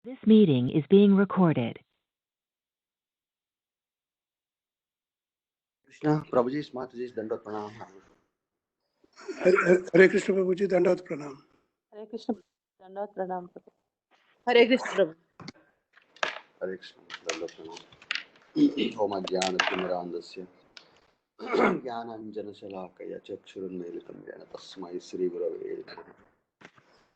This meeting is being recorded. Krishna, Prabhuji, Mataji, Dandot Pranam. Hare Krishna Prabhuji, Dandot Pranam. Hare Krishna, Dandot Pranam. Hare Krishna Prabhu. Hare Krishna, Dandot Pranam. Om Adhyana Timirandasya Jnananjana Shalakaya Chakshurunmilitam Jena Tasmai Sri Gurave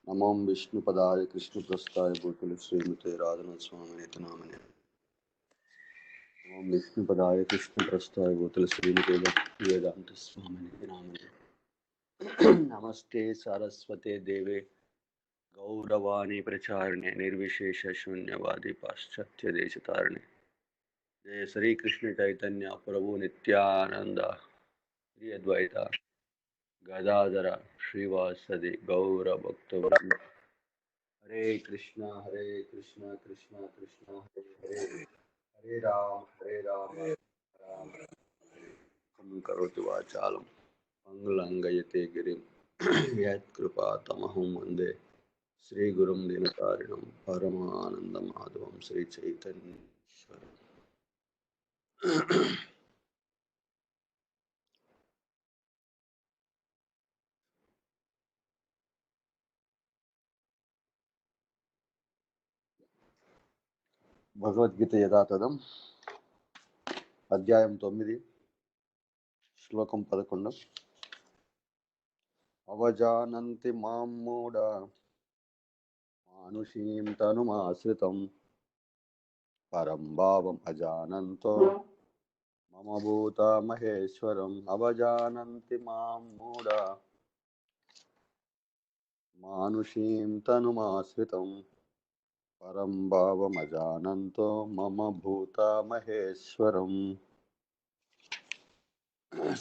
Namam Vishnu Padaya Krishna Prastaya Bhutale Srimate Radhana Swami Nitanamane Namam Vishnu Padaya Krishna Prastaya Bhutale Srimate Vedanta Swami Nitanamane Namaste Saraswate Deve Gauravani Pracharne Nirvishesha Shunyavadi Paschatya Deshatarne Jai Sri Krishna Chaitanya Prabhu Nityananda Sri Advaita Gadadhara Srivasadi Gaura Bhaktavrinda Hare Krishna Krishna Krishna Hare Hare Hare Ram Ram Kam Karoti Vachalam Pangalangayate Girim Yat Kripa Tamahum Vande Sri Gurum Dinatarinam Paramananda Madhavam Sri Chaitanya Bhagavad Gita Yadatadam Adhyayam 9 Shlokam 11 Avajananti Mamuda Manushim Tanumasritam Parambhavam Ajananto Mama Bhuta Maheshwaram Avajananti Mamuda Manushim Tanumasritam Parambhavam Ajananto Mama Bhuta Maheshwaram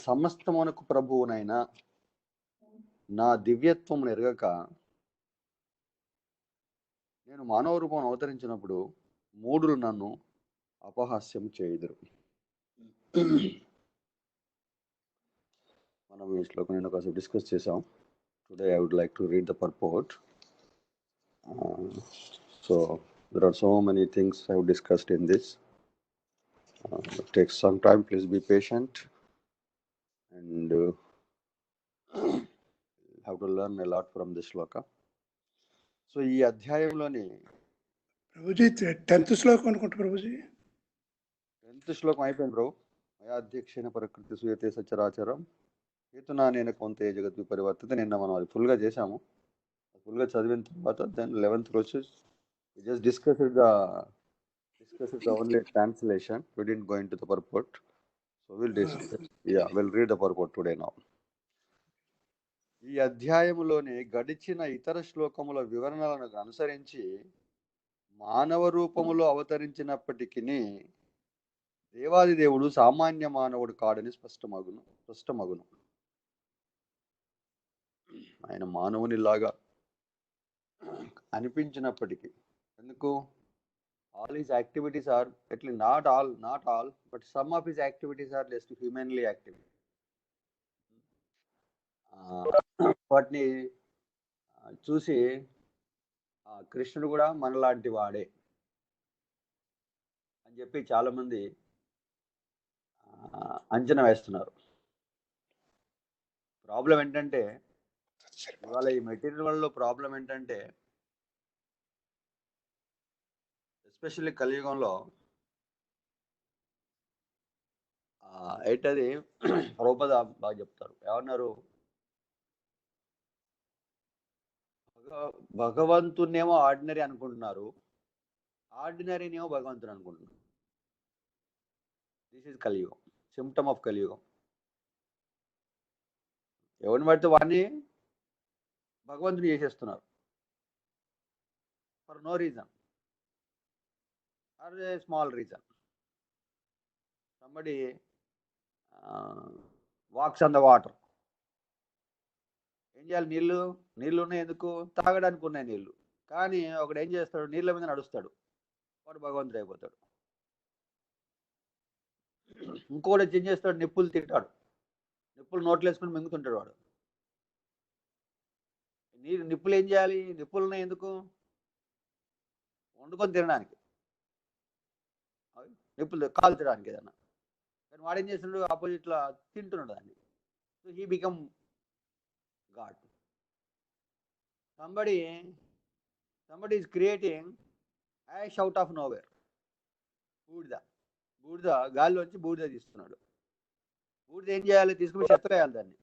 సమస్తమునకు ప్రభువునైన నా దివ్యత్వమును ఎరగక నేను మానవ రూపం అవతరించినప్పుడు మూఢులు నన్ను అపహాస్యం చేయుదురు. మనం ఈ శ్లోకం నేను కాసేపు డిస్కస్ చేసాం. Today I would like to read the purport. So there are so many things I have discussed in this. It takes some time. Please be patient and have to learn a lot from this shloka. So ఈ అధ్యాయంలోని Prabhuji 10th శ్లోకం అనుకుంటా Prabhuji. 10th శ్లోకం అయిపోయింది bro. అధ్యక్షణ ప్రకృతి సూయతే సచరాచరం హేతునా నేను కొంత జగత్ విపరివర్తిత. నిన్న మనం అది ఫుల్గా చేసాము. ఫుల్గా చదివిన తర్వాత దెన్ 11th రోజు just discussed the only translation. We didn't go into the purport. So we'll discuss. We'll read the purport today now. ఈ అధ్యాయములోని గడిచిన ఇతర శ్లోకముల వివరణలను అనుసరించి మానవ రూపములో అవతరించినప్పటికీ దేవాది దేవుడు సామాన్య మానవుడు కాడని స్పష్టమగును. ఆయన మానవునిలాగా అనిపించినప్పటికీ, ఎందుకు all his activities are, at least not all, but some of his activities are less humanly active. వాటిని చూసి కృష్ణుడు కూడా మనలాంటి వాడే అని చెప్పి చాలామంది అంచనా వేస్తున్నారు. ప్రాబ్లం ఏంటంటే, ఇవాళ ఈ మెటీరియల్ వల్ల ప్రాబ్లం ఏంటంటే, ఎస్పెషల్లీ కలియుగంలో ఏంటది రూపద బాగా చెప్తారు. ఏమన్నారు, భగవంతునేమో ఆర్డినరీ అనుకుంటున్నారు, ఆర్డినరీనేమో భగవంతుడు అనుకుంటున్నారు. This is Kaliyugam, symptom of Kaliyugam. ఎవరిని పడితే వాడిని భగవంతుని చేసేస్తున్నారు for no reason or a small reason. Somebody walks on the water. ఏం చేయాలి? నీళ్ళు ఉన్నాయి, ఎందుకు? తాగడానికి ఉన్నాయి నీళ్ళు. కానీ ఒకడు ఏం చేస్తాడు, నీళ్ళ మీద నడుస్తాడు, వాడు భగవంతుడు అయిపోతాడు. ఇంకోటి ఏం చేస్తాడు, నిప్పులు తింటాడు, నిప్పులు నోట్లు వేసుకుని మింగుతుంటాడు వాడు. నిప్పులు ఏం చేయాలి? నిప్పులు ఉన్నాయి ఎందుకు? వండుకొని తినడానికి, నిప్పులు కాల్చడానికి ఏదన్నా. కానీ వాడు ఏం చేస్తున్నాడు, ఆపోజిట్లో తింటున్నాడు దాన్ని. So he become god. Somebody is creating ash out of nowhere. బూడిద గాలిలోంచి బూడిద తీస్తున్నాడు. బూడిద ఏం చేయాలి, తీసుకుని చెత్తలో వేయాలి దాన్ని.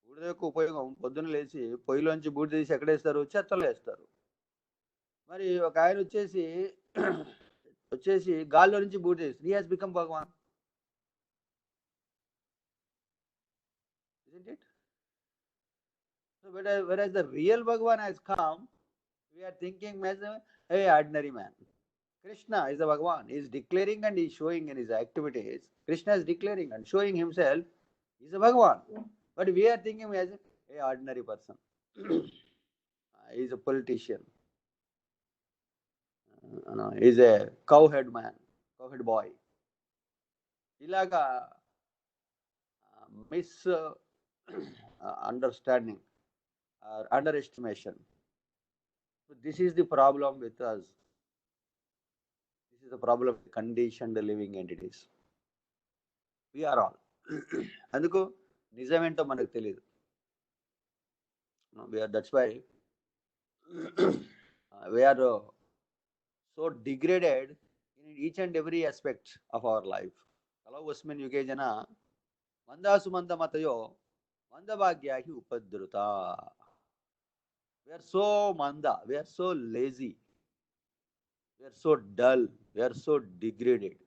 బూడిద యొక్క ఉపయోగం, పొద్దున్న లేచి పొయ్యిలోంచి బూడిద తీసి ఎక్కడ వేస్తారు, చెత్తలో వేస్తారు. మరి ఒక ఆయన వచ్చేసి గాల్లో నుంచి బూడిద తీస్తుంది. He has become Bhagavan. Isn't it? So whereas the real Bhagavan has come, we are thinking as a ordinary man. Krishna is the Bhagavan. He is declaring and he is showing in his activities. Krishna is declaring and showing himself. He is a Bhagavan. But we are thinking as a ordinary person. He is a politician. He is a cowhead man, cowhead boy. Ilaga misunderstanding or underestimation. So this is the problem with us. This is the problem with conditioned living entities. We are all. అందుకు నిజమేంటో మనకు తెలియదు. That's why we are so degraded in each and every aspect of our life. Kalavosmin yugejana mandasu manda matayo mandabhagyahi upadruta. We are so manda, we are so lazy, we are so dull, we are so degraded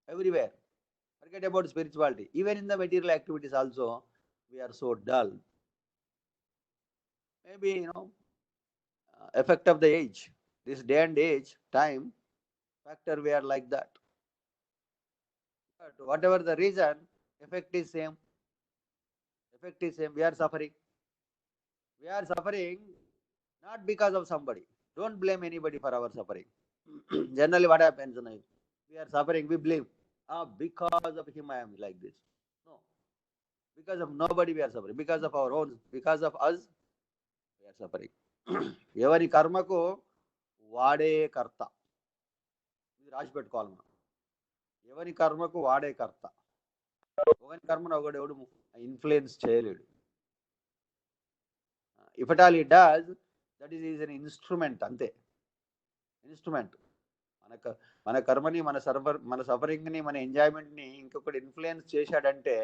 everywhere. Forget about spirituality. Even in the material activities also, we are so dull. Maybe, effect of the age. This day and age, time factor, we are like that. But whatever the reason, effect is same. We are suffering. We are suffering not because of somebody. Don't blame anybody for our suffering. Generally, what happens? We are suffering, we blame. Because of him, I am like this. No. Because of nobody, we are suffering. Because of our own, because of us, we are suffering. ఎవరి కర్మకు వాడే కర్త. ఇది రాసి పెట్టుకోవాలి మనం. ఎవరి కర్మకు వాడే కర్త. ఒకరి కర్మను ఒకడెవడు ఇన్ఫ్లుయెన్స్ చేయలేడు. If at all he does, that is an instrument, అంతే. ఇన్స్ట్రుమెంట్. మన కర్మని, మన సఫరింగ్ని, మన ఎంజాయ్మెంట్ని ఇంకొకటి ఇన్ఫ్లుయెన్స్ చేశాడంటే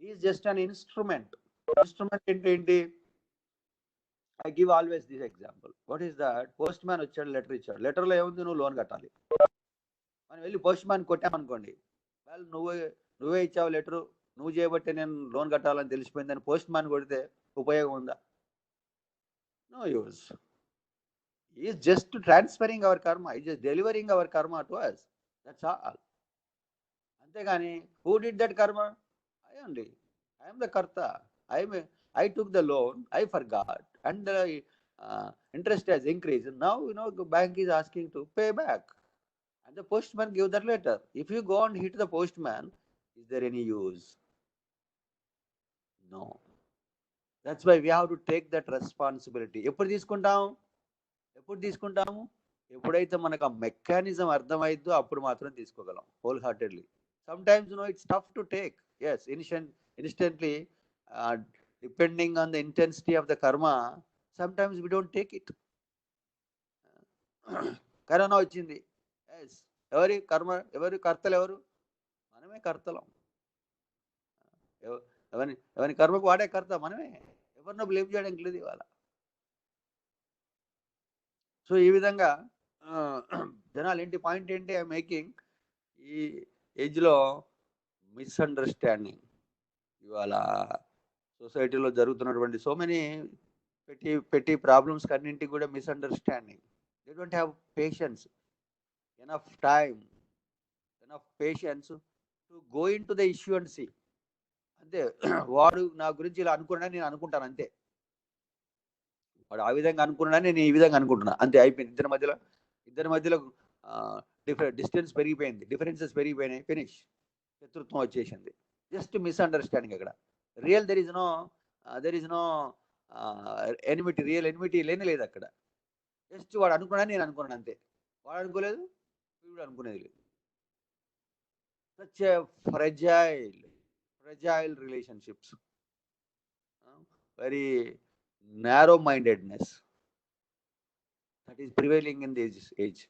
is just an instrument. Instrument ఏంటి? I give always this example. What is that? Post man వచ్చాడు, లెటర్ ఇచ్చాడు. లెటర్లో ఏముంది, నువ్వు లోన్ కట్టాలి. మనం వెళ్ళి పోస్ట్ మ్యాన్ కొట్టామనుకోండి, వాళ్ళు నువ్వే ఇచ్చావు లెటరు, నువ్వు చేయబట్టే నేను లోన్ కట్టాలని తెలిసిపోయిందని పోస్ట్ మ్యాన్ కొడితే ఉపయోగం ఉందా? No use. He is just transferring our karma. He is just delivering our karma to us. That's all. అంతేగాని who did that karma? I only. I am the karta. I took the loan. I forgot, and the interest has increased. Now the bank is asking to pay back, and the postman give that letter. If you go and hit the postman, is there any use? No. That's why we have to take that responsibility. ఎప్పుడు తీసుకుంటాము? ఎప్పుడైతే మనకు ఆ mechanism అర్థమైద్దో అప్పుడు మాత్రం తీసుకోగలం wholeheartedly. Sometimes it's tough to take. Yes, instantly, depending on the intensity of the karma, sometimes we don't take it. Corona వచ్చింది. Yes, ఎవరి కర్తలు ఎవరు? మనమే కర్తలం. ఎవరి కర్మకు వాడే కర్త మనమే. ఎవరినో బ్లేమ్ చేయడానికి లేదు ఇవాళ. సో ఈ విధంగా జనాలు పాయింట్ ఏంటి ఐ మేకింగ్, ఈ ఏజ్లో మిస్అండర్స్టాండింగ్. ఇవాళ సొసైటీలో జరుగుతున్నటువంటి సో మెనీ పెట్టి ప్రాబ్లమ్స్ అన్నింటికి కూడా misunderstanding. They don't have patience, enough time, enough patience to go in to the issue and see. అంతే, వాడు నా గురించి ఇలా అనుకున్నాడని నేను అనుకుంటాను అంతే. వాడు ఆ విధంగా అనుకున్నాడని నేను ఈ విధంగా అనుకుంటున్నా అంతే, అయిపోయింది. ఇద్దరి మధ్యలో డిస్టెన్స్ పెరిగిపోయింది, డిఫరెన్సెస్ పెరిగిపోయినాయి, ఫినిష్. శత్రుత్వం వచ్చేసింది. Just misunderstanding. అక్కడ real there is no enmity, real enmity లేని లేదు అక్కడ. జస్ట్ వాడు అనుకున్నాను, నేను అనుకున్నాను అంతే. వాడు అనుకోలేదు, వీడు అనుకునేది లేదు. Such a fragile relationships, very narrow mindedness that is prevailing in this age,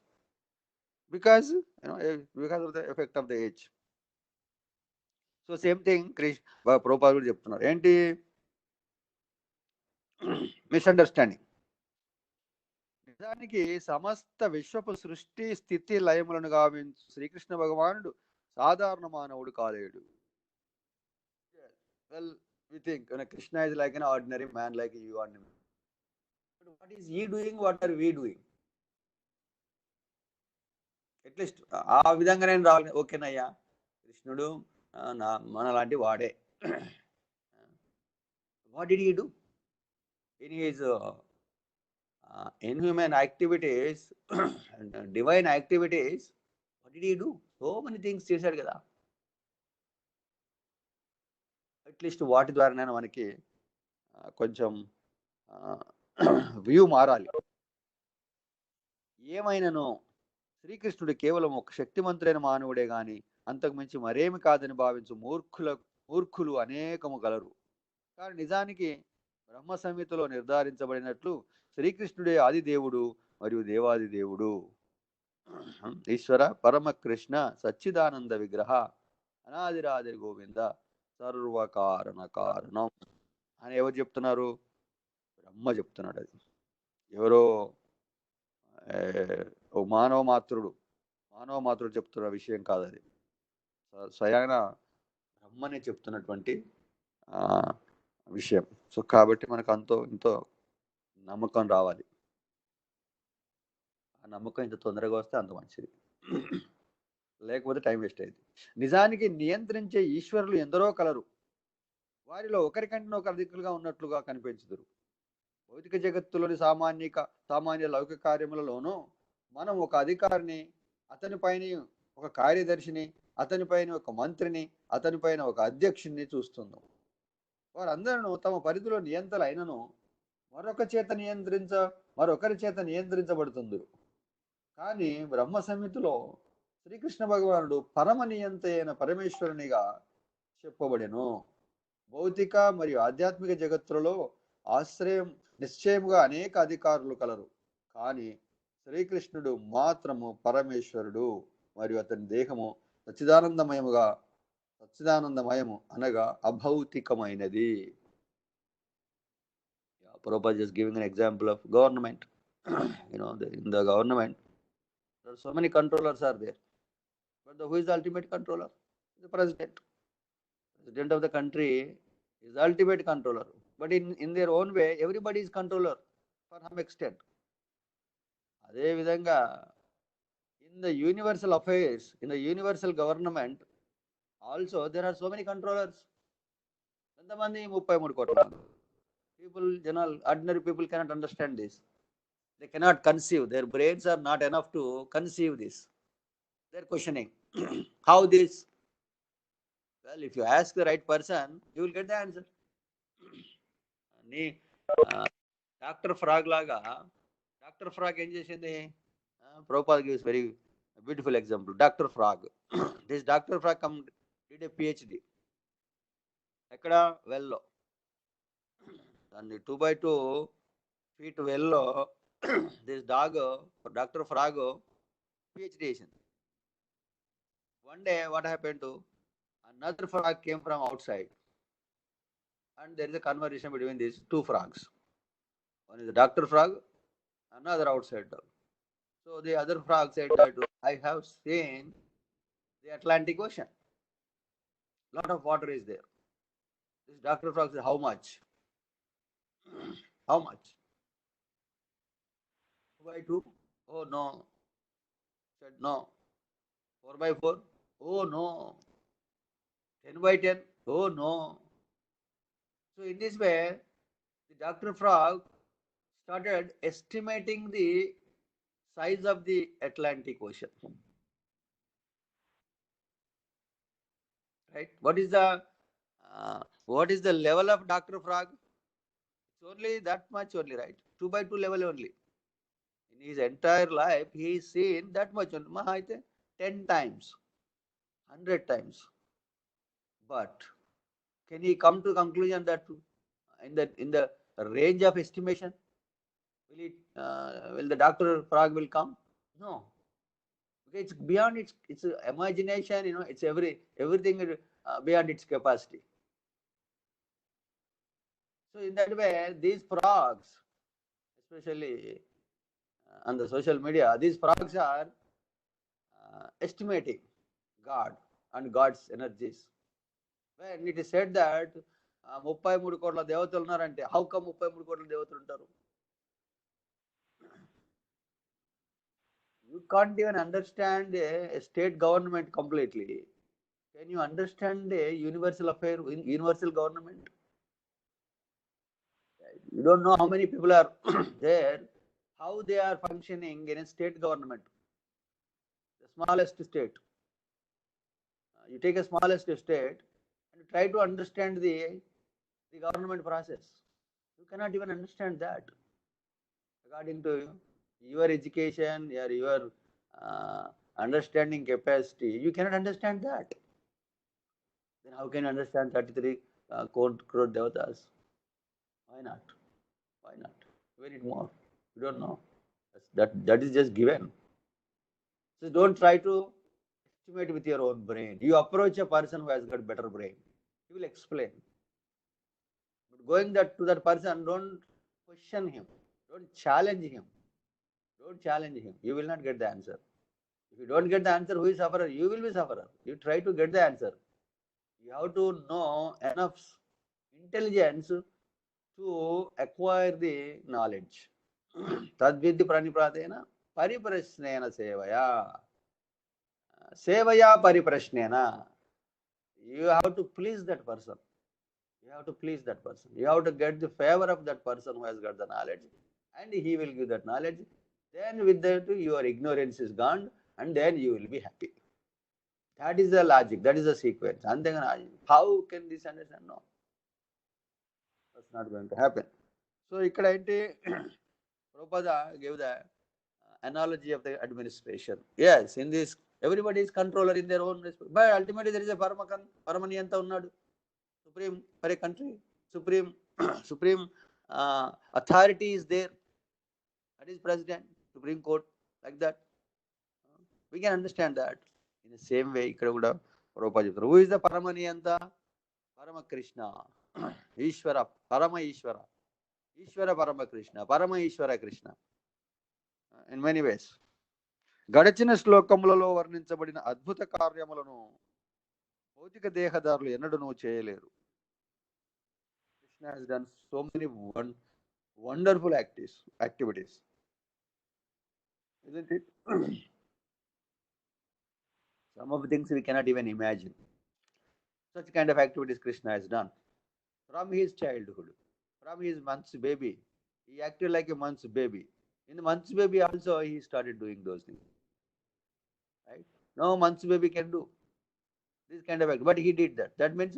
because because of the effect of the age. So same thing ప్రభుపాదుడు కూడా చెప్తున్నారు ఏంటి, మిస్అండర్స్టాండింగ్. నిజానికి సమస్త విశ్వపు సృష్టి స్థితి లయములను గావించు శ్రీకృష్ణ భగవానుడు సాధారణ మానవుడు కాలేడు. Well, we think Krishna is like an ordinary man like you and me. But what is he doing? What are we doing? At least ఆ విధంగా నేను రావాలి. ఓకేనయ్యా, కృష్ణుడు మనలాంటి వాడే. What did he do in his inhuman activities and divine activities? What did he do? So many things చేశాడు కదా. At least వాటి ద్వారానే మనకి కొంచెం వ్యూ మారాలి. ఏమైనాను శ్రీకృష్ణుడు కేవలం ఒక శక్తిమంతుడైన మానవుడే గాని అంతకుమించి మరేమి కాదని భావించు మూర్ఖులు అనేకము గలరు. కానీ నిజానికి బ్రహ్మ సంహితలో నిర్ధారించబడినట్లు శ్రీకృష్ణుడే ఆదిదేవుడు మరియు దేవాది దేవుడు. ఈశ్వర పరమ కృష్ణ సచ్చిదానంద విగ్రహ అనాదిరాది గోవింద సర్వకారణ కారణం అని ఎవరు చెప్తున్నారు? బ్రహ్మ చెప్తున్నాడు. అది ఎవరో మానవ మాతృడు చెప్తున్న విషయం కాదు, అది స్వయాన బ్రహ్మనే చెప్తున్నటువంటి విషయం. సో కాబట్టి మనకు ఇంతో నమ్మకం రావాలి. ఆ నమ్మకం ఇంత తొందరగా వస్తే అంత మంచిది, లేకపోతే టైం వేస్ట్ అయింది. నిజానికి నియంత్రించే ఈశ్వరులు ఎందరో కలరు, వారిలో ఒకరికంటే ఒక అధికులుగా ఉన్నట్లుగా కనిపించుదురు. భౌతిక జగత్తులోని సామాన్య లౌకిక కార్యములలోనూ మనం ఒక అధికారిని, అతనిపైన ఒక కార్యదర్శిని, అతనిపైన ఒక మంత్రిని, అతనిపైన ఒక అధ్యక్షుడిని చూస్తున్నాం. వారందరూ తమ పరిధిలో నియంత్రలు అయినను మరొకరి చేత నియంత్రించబడుతుందరు. కానీ బ్రహ్మ సంహితలో శ్రీకృష్ణ భగవానుడు పరమ నియంత అయిన పరమేశ్వరునిగా చెప్పబడెను. భౌతిక మరియు ఆధ్యాత్మిక జగత్తులలో నిశ్చయముగా అనేక అధికారులు కలరు, కానీ శ్రీకృష్ణుడు మాత్రము పరమేశ్వరుడు మరియు అతని దేహము సచ్చిదానందమయము అనగా అభౌతికమైనది. Prabhupada just giving an example of government. In the government, there are so many controllers are there. But who is the ultimate controller? The president. President of the country is the ultimate controller. But in their own way, everybody is controller for some extent. అదే విధంగా in the universal affairs, in the universal government, also there are so many controllers. ఎంతమంది? 33 కోట్ల మంది. Ordinary people cannot understand this. They cannot conceive. Their brains are not enough to conceive this. They're questioning how this. Well, if you ask the right person, you will get the answer. Dr. Frog laga, Dr. Frog ఏం చేసింది? Prabhupada gives very beautiful example. Dr. Frog. This Dr. Frog did a PhD. ఎక్కడ? వెల్లో. దాన్ని 2x2 feet వెల్లో this dog, Dr. Frog, PhD చేసింది. One day what happened to another frog came from outside, and there is a conversation between these two frogs. One is the Dr. Frog, another outside dog. So the other frog said that I have seen the Atlantic Ocean. Lot of water is there. This Dr. Frog said, how much? How much? 2x2? Oh no. Said no. 4x4? Oh no. 10x10? Oh no. So in this way, the Dr. Frog started estimating the size of the Atlantic Ocean. Right? What is the level of Dr. Frog? It's only that much only, right? 2x2 level only. In In his entire life, he is seen that much, maha aithe 10 times, 100 times. But can he come to conclusion that in the range of estimation, will the Dr. Frog will come? No. Okay, it's beyond its imagination, it's everything beyond its capacity. So in that way, these frogs, especially on the social media, these frogs are estimating God and God's energies. When it is said that 33 కోట్ల దేవతలు ఉన్నారంటే, how come 33 కోట్ల దేవతలు ఉంటారు? You can't even understand a state government completely. Can you understand a universal affair, universal government? You don't know how many people are there, how they are functioning in a state government, the smallest state. You take a smallest state and try to understand the government process. You cannot even understand that. According to your education, your understanding capacity, you cannot understand that. Then how can you understand 33 crore devatas? Why not? Why not? We need more. You don't know. That is just given. So don't try to estimate with your own brain. You approach a person who has got better brain. He will explain. But going to that person, don't question him. Don't challenge him. Don't challenge him. You will not get the answer. If you don't get the answer, who is sufferer? You will be sufferer. You try to get the answer. You have to know enough intelligence to acquire the knowledge. Tadvidhi pranipradena pariprasnena sevaya. Sevaya pariprasnena. You have to please that person. You have to please that person. You have to get the favor of that person who has got the knowledge, and he will give that knowledge. Then with that, your ignorance is gone, and then you will be happy. That is the logic. That is the sequence. And then how can this understand? No. That's not going to happen. So, Prabhupada gave the analogy of the administration. Yes, in this, everybody is controller in their own respect. But ultimately, there is a Paramaniyanta unnadu, supreme for a country, supreme authority is there. That is president, Supreme Court, like that. We can understand that. In the same way, Prabhupada, who is the Paramaniyanta? Parama Krishna, Ishvara, Parama Ishvara, Ishvara Parama Krishna, Parama Ishvara Krishna. In many ways. గడచిన శ్లోకములలో వర్ణించబడిన అద్భుత కార్యములను భౌతిక దేహదారులు ఎన్నడూ చేయలేరు. Krishna has done so many wonderful activities. Isn't it? Some of the things we cannot even imagine. Such kind of activities Krishna has done. From his childhood, from his month's baby, he acted like a month's baby. In the month's baby also, he started doing those things. Right? No month's baby can do this kind of activity, but he did that. That means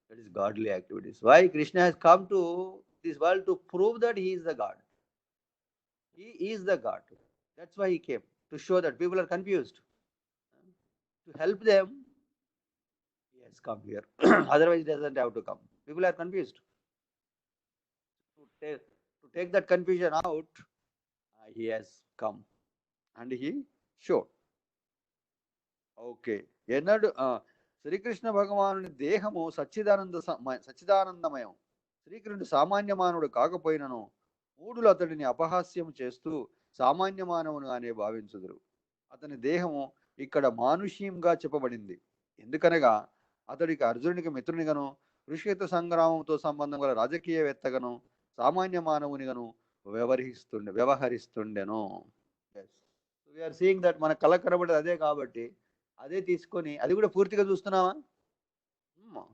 that is godly activities. Why? Krishna has come to this world to prove that he is the God. He is the God. That's why he came, to show that people are confused. To help them, he has come here. Otherwise, he doesn't have to come. People are confused. To take that confusion out, he has come and he showed. Okay. Srikrishna భగవానుని దేహము సచ్చిదానందమయం. శ్రీకృష్ణుడు సామాన్య మానవుడు కాకపోయినను మూఢులు అతడిని అపహాస్యం చేస్తూ సామాన్య మానవునిగానే భావించుదురు. అతని దేహము ఇక్కడ మానుష్యంగా చెప్పబడింది. ఎందుకనగా అతడికి అర్జునునికి మిత్రునిగాను, ఋషియుత సంగ్రామంతో సంబంధం గల రాజకీయవేత్తగాను, సామాన్య మానవునిగాను వ్యవహరిస్తుండెను. వీఆర్ సీయింగ్ దట్ మన కళ కనబడేది అదే కాబట్టి అదే తీసుకొని అది కూడా పూర్తిగా చూస్తున్నావా?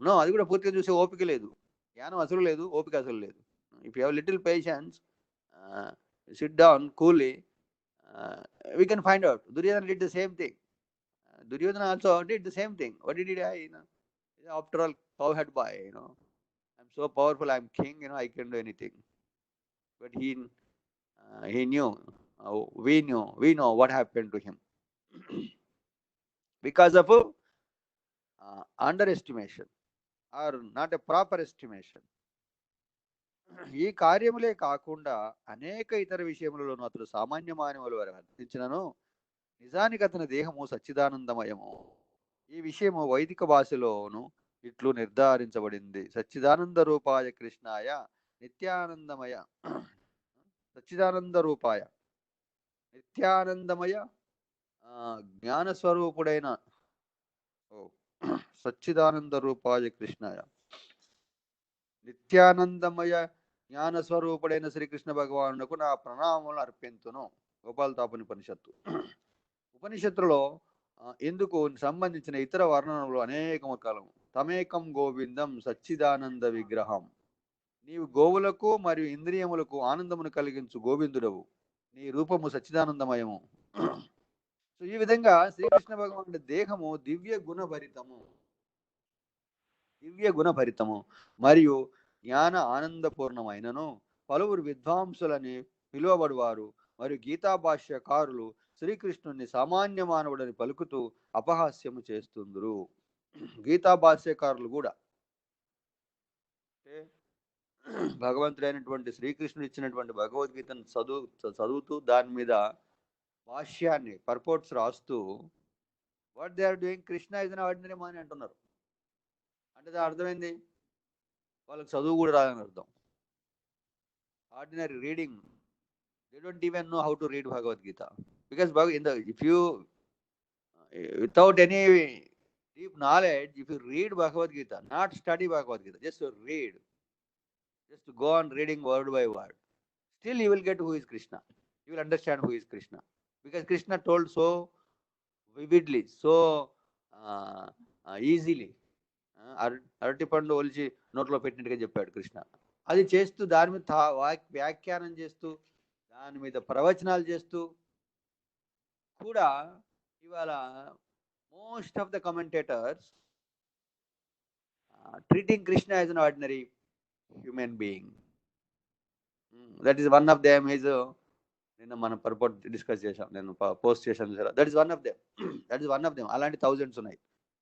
నో, అది కూడా పూర్తిగా చూసే ఓపిక లేదు. జ్ఞానం అసలు లేదు, ఓపిక అసలు లేదు. If you have little patience, SIT down కూలీ, we can find out. Duryodhana did the same thing. Duryodhana also did the same thing. What did he do? After all, cowhead boy, I'm so powerful, I'm king, I can do anything. But he knew we know what happened to him because of underestimation or not a proper estimation. ఈ కార్యములే కాకుండా అనేక ఇతర విషయములలోనూ అతడు సామాన్య మానవుల వారు వర్తించినను నిజానికి అతని దేహము సచ్చిదానందమయము. ఈ విషయము వైదిక భాషలోను ఇట్లు నిర్ధారించబడింది: సచ్చిదానంద రూపాయ కృష్ణాయ నిత్యానందమయ సచ్చిదానంద రూపాయ నిత్యానందమయ జ్ఞానస్వరూపుడైన సచ్చిదానంద రూపాయ కృష్ణాయ నిత్యానందమయ జ్ఞానస్వరూపుడైన శ్రీకృష్ణ భగవానునకు నా ప్రణామములను అర్పింతును. గోపాలతాపుని ఉపనిషత్తులలో ఇందుకు సంబంధించిన ఇతర వర్ణనలు అనేక కాలము. తమేకం గోవిందం సచ్చిదానంద విగ్రహం. నీవు గోవులకు మరియు ఇంద్రియములకు ఆనందమును కలిగించు గోవిందుడవు. నీ రూపము సచ్చిదానందమయము. సో ఈ విధంగా శ్రీకృష్ణ భగవానుడి దేహము దివ్య గుణభరితము మరియు జ్ఞాన ఆనందపూర్ణమైనను పలువురు విద్వాంసులని పిలువబడువారు మరియు గీతా భాష్యకారులు శ్రీకృష్ణుని సామాన్య మానవుడని పలుకుతూ అపహాస్యము చేస్తుందరు. గీతా భాష్యకారులు కూడా భగవంతుడైనటువంటి శ్రీకృష్ణుడు ఇచ్చినటువంటి భగవద్గీతను చదువుతూ దాని మీద భాష్యాన్ని పర్పోర్ట్స్ రాస్తూ what they are doing, Krishna is an ordinary man అంటున్నారు. అంటే దాని అర్థమైంది వాళ్ళకి చదువు కూడా రాదని అర్థం. Ordinary reading, they don't even know how to read Bhagavad Gita because if you without any deep knowledge, if you read Bhagavad Gita, not study Bhagavad Gita, just to read, just to go on reading word by word, still you will get who is Krishna. You will understand who is Krishna because Krishna told so vividly, so easily. అరటి పండు ఒలిచి నోట్లో పెట్టినట్టుగా చెప్పాడు కృష్ణ. అది చేస్తూ దాని మీద వ్యాఖ్యానం చేస్తూ దాని మీద ప్రవచనాలు చేస్తూ కూడా ఇవాళ most of the commentators treating Krishna as an ordinary human being. That is one of them. Is నిన్న మనం పర్పోర్ట్ డిస్కస్ చేసాం, నేను పోస్ట్ చేశాను sir. That is one of them. అలాంటి థౌజండ్స్ ఉన్నాయి,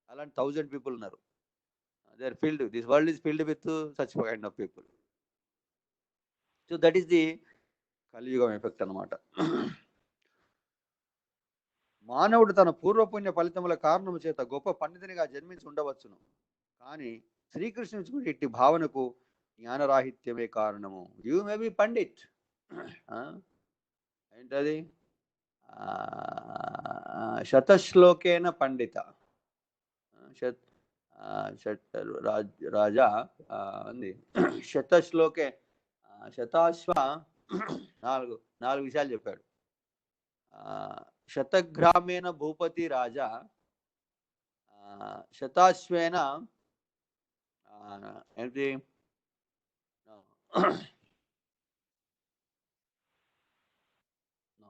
అలాంటి 1000 పీపుల్ ఉన్నారు. They are filled. This world is filled with such kind of people. So that is the కలియుగం ఎఫెక్ట్ అన్నమాట. మానవుడు తన పూర్వపుణ్య ఫలితముల కారణము చేత గొప్ప పండితునిగా జన్మించి ఉండవచ్చును, కానీ శ్రీకృష్ణుని ఇట్టి భావనకు జ్ఞానరాహిత్యమే కారణము. యూ మే బి పండిట్, ఏంటది శతశ్లోకేన పండిత, రాజా అంది శతశ్లోకే శతాశ్వ నాలుగు విషయాలు చెప్పాడు. శతగ్రామేణ భూపతి రాజా, శతాశ్వేన ఏంటి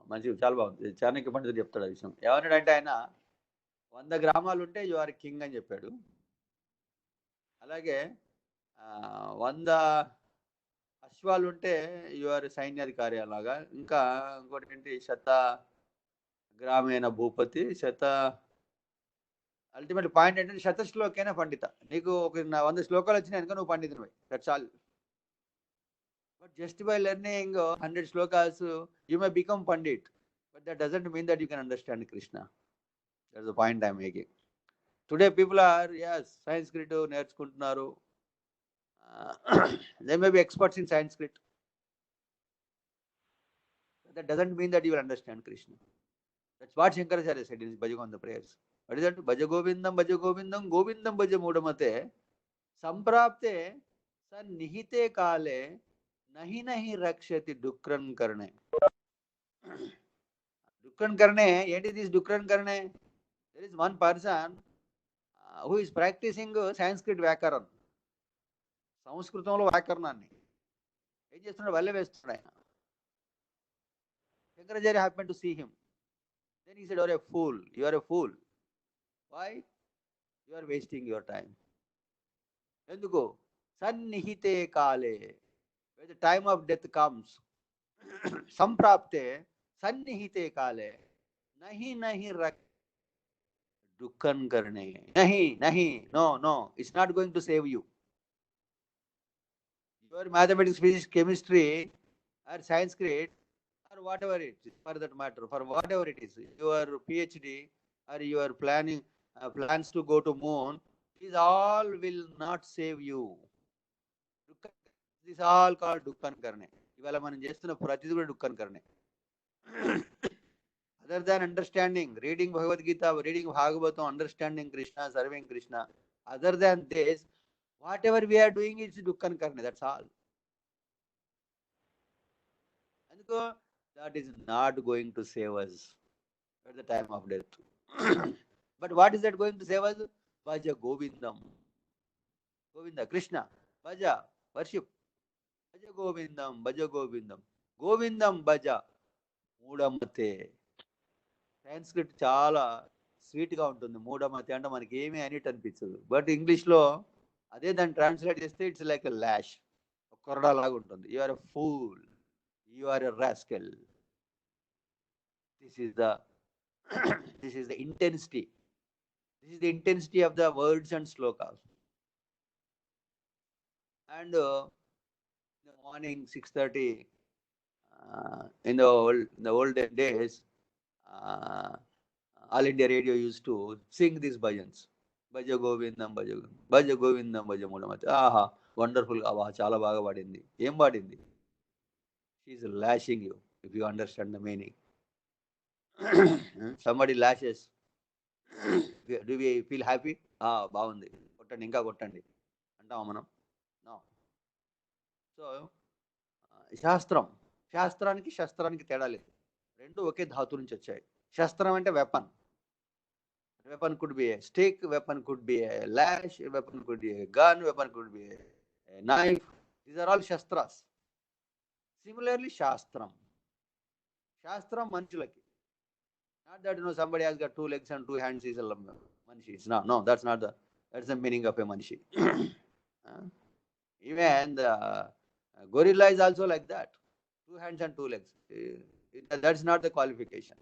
మంచి చాలా బాగుంది. చాణక్య పండితుడు చెప్తాడు ఆ విషయం. ఏమన్నాడంటే ఆయన 100 గ్రామాలు ఉంటే యు ఆర్ కింగ్ అని చెప్పాడు. అలాగే 100 అశ్వాలు ఉంటే యు ఆర్ సైన్యాధికారి అలాగా. ఇంకా ఇంకోటి ఏంటి శత గ్రామీణ భూపతి, అల్టిమేట్ పాయింట్ ఏంటంటే శతశ్లోకైనా పండిత. నీకు ఒక 100 శ్లోకాలు వచ్చినాయి కనుక నువ్వు పండితునివై, that's all. But just by learning 100 shlokas you may become pandit, but that doesn't mean that you can understand Krishna. That's the point I'm making. Today people are Sanskrit నేర్చుకుంటున్నారు. They may be experts in Sanskrit. That doesn't mean that you will understand Krishna. That's what Shankaracharya said in his Bhagavad prayers. What is that? భజ గోవిందం గోవిందం భజ మూఢమతే సంప్రాప్తే సన్నిహితే కాలే నహి నహి రక్షతి డుక్రన్ కర్ణే. డుక్రన్ కర్ణే ఏంటి? This డుక్రన్ కర్ణే, there is one person who is practicing Sanskrit వ్యాకరణం, సంస్కృతంలో వ్యాకరణాన్ని ఏం చేస్తున్నాడు? వల్లె వేస్తున్నాడు ఆయన. Shankaracharya happened to see him. Then he said, "You are a fool. You are a fool. Why? You are wasting your time." ఎందుకు? సన్నిహితే కాలే, when the time of death comes, సంప్రాప్తే sannihite kale nahi nahi rak dukkan karne. Nahi, no, it's not going to save you. Your mathematics, physics, chemistry, or Sanskrit, or whatever it is, for that matter, for whatever it is, your PhD or your plans to go to moon, these all will not save you. This all called dukkan karne. ఇవాళ మనం చేస్తున్న ప్రతిది కూడా dukkan karne. Other than understanding, reading Bhagavad Gita, reading Bhagavatam, understanding Krishna, serving Krishna, other than this, whatever we are doing is dukkan karne. That's all. And so that is not going to save us at the time of death. But what is that going to save us? Bhaja Govindam. Govinda, Krishna. Bhaja, worship. Bhaja Govindam, Bhaja Govindam. Govindam Bhaja. Mudamate. Sanskrit చాలా స్వీట్గా ఉంటుంది. మూఢమతి అంటే మనకి ఏమీ అనిట్ అనిపించదు. But ఇంగ్లీష్లో అదే దాన్ని ట్రాన్స్లేట్ చేస్తే ఇట్స్ లైక్ ఎ ల్యాష్, కొరడా లాగా ఉంటుంది. You are a fool, you are a rascal. This is the this is the intensity. This is the intensity of the words and slokas. And in the morning 6:30, in the olden days, All India Radio used to sing these bhajans. Bhaja Govindam, Bhaja Govindam, Bhaja Govindam, Bhaja Mudamati. Aha, wonderful. Chala baga padindi. Em padindi? She is lashing you, if you understand the meaning. Somebody lashes. Do we feel happy? బాగుంది, కొట్టండి, ఇంకా కొట్టండి అంటామా మనం? No. So శాస్త్రానికి శస్త్రానికి తేడా లేదు. రెండు ఒకే ధాతు నుంచి వచ్చాయి. శస్త్రం అంటే weapon. Weapon could be a stick, weapon could be a lash, weapon could be a gun, weapon could be a knife. These are all shastras. Similarly, shastram manchulaki. Not that somebody has got 2 legs and 2 hands is a manshi. No, that's the meaning of a manshi. Even the gorilla is also like that, 2 hands and 2 legs. That's not the qualification.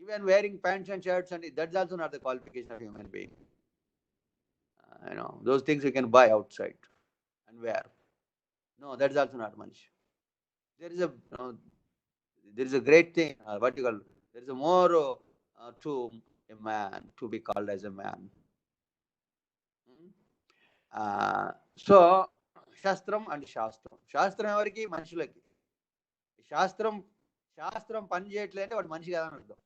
Even wearing pants and shirts, and that's also not the qualification of a human being. Those things you can buy outside and wear. No, that's also not manshi. There is a great thing. What you call? There is a more to a man, to be called as a man. So shastram and shastram. Shastram evariki manshulaki. శాస్త్రం పని చేయట్లేదంటే వాడు మనిషి కాదని అర్థం.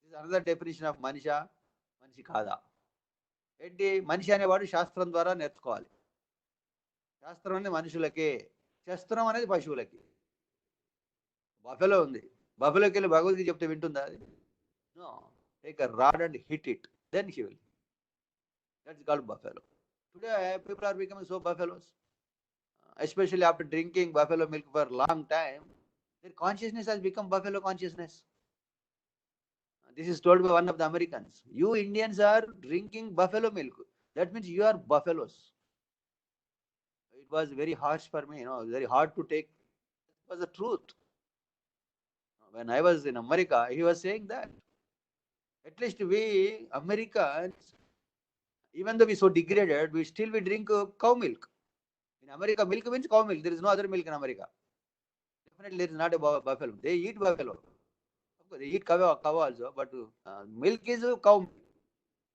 This another definition of మనిషి కాదా ఏంటి? మనిషి అనేవాడు శాస్త్రం ద్వారా నేర్చుకోవాలి. శాస్త్రం అనేది మనుషులకే, శస్త్రం అనేది పశువులకి. బఫెలో ఉంది, బఫెలోకి వెళ్ళి భగవద్గీత చెప్తే వింటుందా అది? No. Take a rod and hit it, then he will. That's called buffalo. Today people are becoming so buffaloes, especially after drinking buffalo milk for a long time. Their consciousness has become buffalo consciousness. This is told by one of the Americans. You Indians are drinking buffalo milk. That means you are buffaloes. It was very harsh for me, very hard to take. It was the truth. When I was in America, he was saying that. At least we Americans, even though we so degraded, we drink cow milk. In America, milk means cow milk. There is no other milk in America. Definitely, there is not a buffalo. They eat buffalo. Of course, they eat cow also, but milk is cow milk.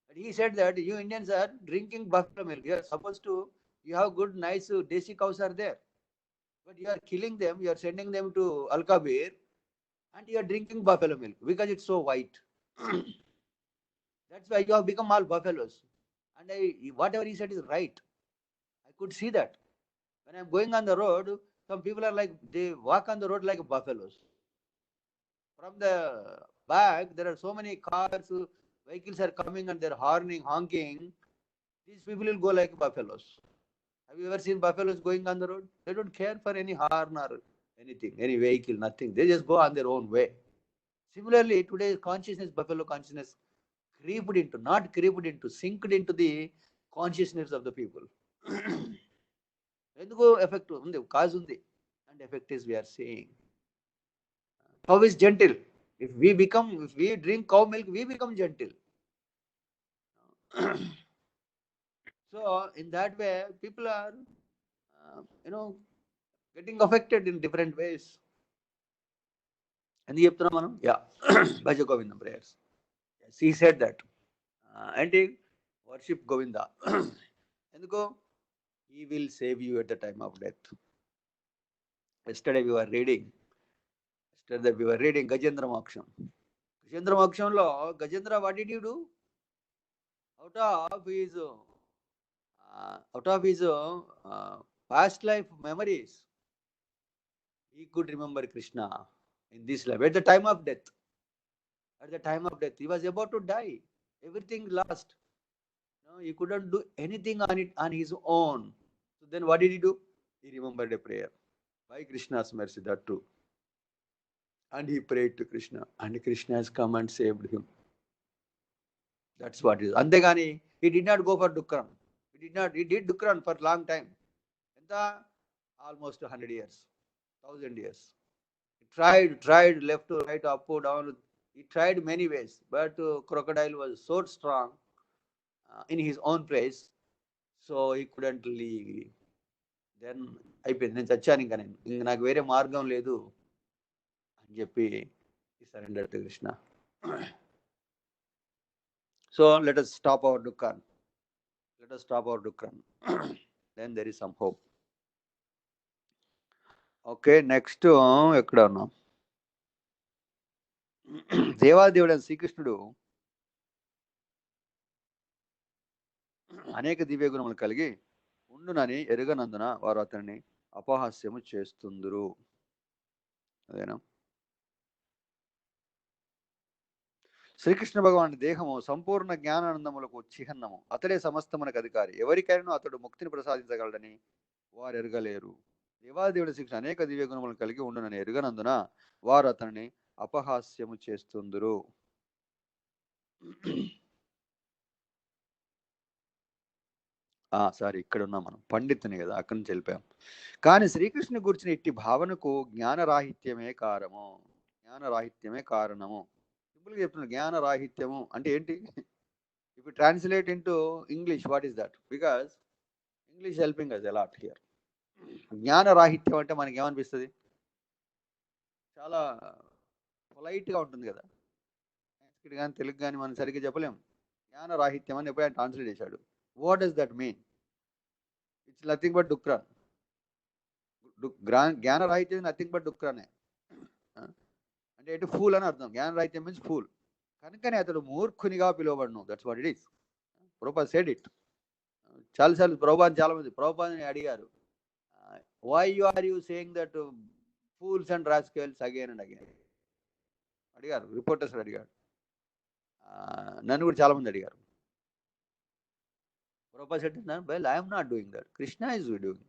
But he said that you Indians are drinking buffalo milk. You are supposed to, you have good, nice, desi cows are there. But you are killing them, you are sending them to Al-Kabir, and you are drinking buffalo milk because it's so white. That's why you have become all buffaloes. And whatever he said is right. I could see that. When I'm going on the road, some people are like, they walk on the road like buffaloes. From the back, there are so many cars, vehicles are coming and they're honking. These people will go like buffaloes. Have you ever seen buffaloes going on the road? They don't care for any horn or anything, any vehicle, nothing. They just go on their own way. Similarly, today's consciousness, buffalo consciousness, sinked into the consciousness of the people. ఎందుకు effect ఉంది, cause ఉంది, and effect is we are seeing. Cow is gentle. If we drink cow milk, we become gentle. So in that way, people are, getting affected in different ways. ఎందుకు చెప్తున్నాం మనం? Yeah, Bhaja Govindam prayers. He said that. And he worship Govinda. ఎందుకు? He will save you at the time of death. Yesterday we were reading Gajendra Moksham. Gajendra Mokshamlo, Gajendra, what did you do? Out of his past life memories, he could remember Krishna in this life. At the time of death, he was about to die. Everything lost. No, he couldn't do anything on his own. So then what did he do? He remembered a prayer. By Krishna's mercy, that too. And he prayed to Krishna. And Krishna has come and saved him. That's what it is. Andegani, he did not go for Dukran. He did Dukran for long time. Almost 100 years, 1000 years. He tried left to right, up to down. He tried many ways. But crocodile was so strong in his own place. So he couldn't leave. Then అయిపోయింది, నేను చచ్చాను, ఇంకా నాకు వేరే మార్గం లేదు అని చెప్పి he surrendered to Krishna. So let us stop our Dukkan. Then there is some hope. Okay, next ఎక్కడ ఉన్నాం? దేవాదేవుడైన శ్రీకృష్ణుడు అనేక దివ్య గుణములు కలిగి ఉండునని ఎరుగనందున వారు అతన్ని అపహాస్యము చేస్తుందురు. అదేనా? శ్రీకృష్ణ భగవాన్ దేహము సంపూర్ణ జ్ఞానానందములకు చిహ్నము. అతడే సమస్తమునకు అధికారి. ఎవరికైనా అతడు ముక్తిని ప్రసాదించగలడని వారు ఎరగలేరు. దేవాదేవుడి శ్రీకృష్ణ అనేక దివ్య గుణములు కలిగి ఉండునని ఎరుగనందున వారు అతన్ని అపహాస్యము చేస్తుందురు. సారీ, ఇక్కడ ఉన్నాం మనం. పండితుని కదా, అక్కడి నుంచి వెళ్ళిపోయాం. కానీ శ్రీకృష్ణుని గురించిన ఇట్టి భావనకు జ్ఞానరాహిత్యమే కారణము. సింపుల్గా చెప్తున్నా, జ్ఞానరాహిత్యము అంటే ఏంటి? If you translate into English, what is that? Because English helping us a lot here. జ్ఞానరాహిత్యం అంటే మనకి ఏమనిపిస్తుంది? చాలా పొలైట్గా ఉంటుంది కదా. సంస్కృతి కానీ తెలుగు కానీ మనం సరిగ్గా చెప్పలేము. జ్ఞానరాహిత్యం అని ఎప్పుడైనా ట్రాన్స్లేట్ చేశాడు. What does that mean? It's nothing but డుక్రాన్. జ్ఞానరాహిత్యం నథింగ్ బట్ డుక్రానే. అంటే ఎటు ఫూల్ అని అర్థం. జ్ఞానరాహిత్యం మీన్స్ ఫూల్. కనుకనే అతడు మూర్ఖునిగా పిలువబడును. That's what it is. Prabhupad said it. చాలాసార్లు చాలా మంది ప్రభుపాద్ని అడిగారు, why are you saying that fools and rascals again and again అడిగారు. రిపోర్టర్స్ అడిగారు, నన్ను కూడా చాలా మంది అడిగారు. Prabhupada said, well, I am not doing that. Krishna is doing.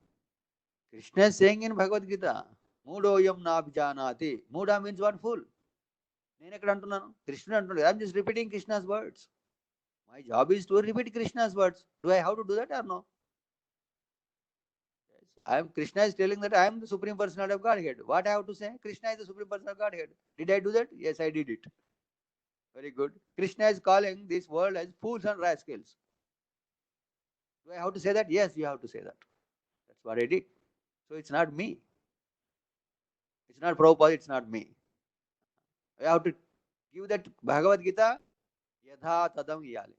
Krishna is saying in Bhagavad Gita, Mudoyam nabhijanati. Muda means what? Fool. నేను ఎక్కడ అంటున్నాను? కృష్ణుడు అంటున్నాడు. I am just repeating Krishna's words. My job is to repeat Krishna's words. Do I have to do that or no? Yes. Krishna is telling that I am the Supreme Personality of Godhead. What I have to say? Krishna is the Supreme Personality of Godhead. Did I do that? Yes, I did it. Very good. Krishna is calling this world as fools and rascals. Do I have to say that? Yes, you have to say that. That's what I did. So it's not me. It's not Prabhupada, it's not me. I have to give that Bhagavad Gita, yadha tadam iyali.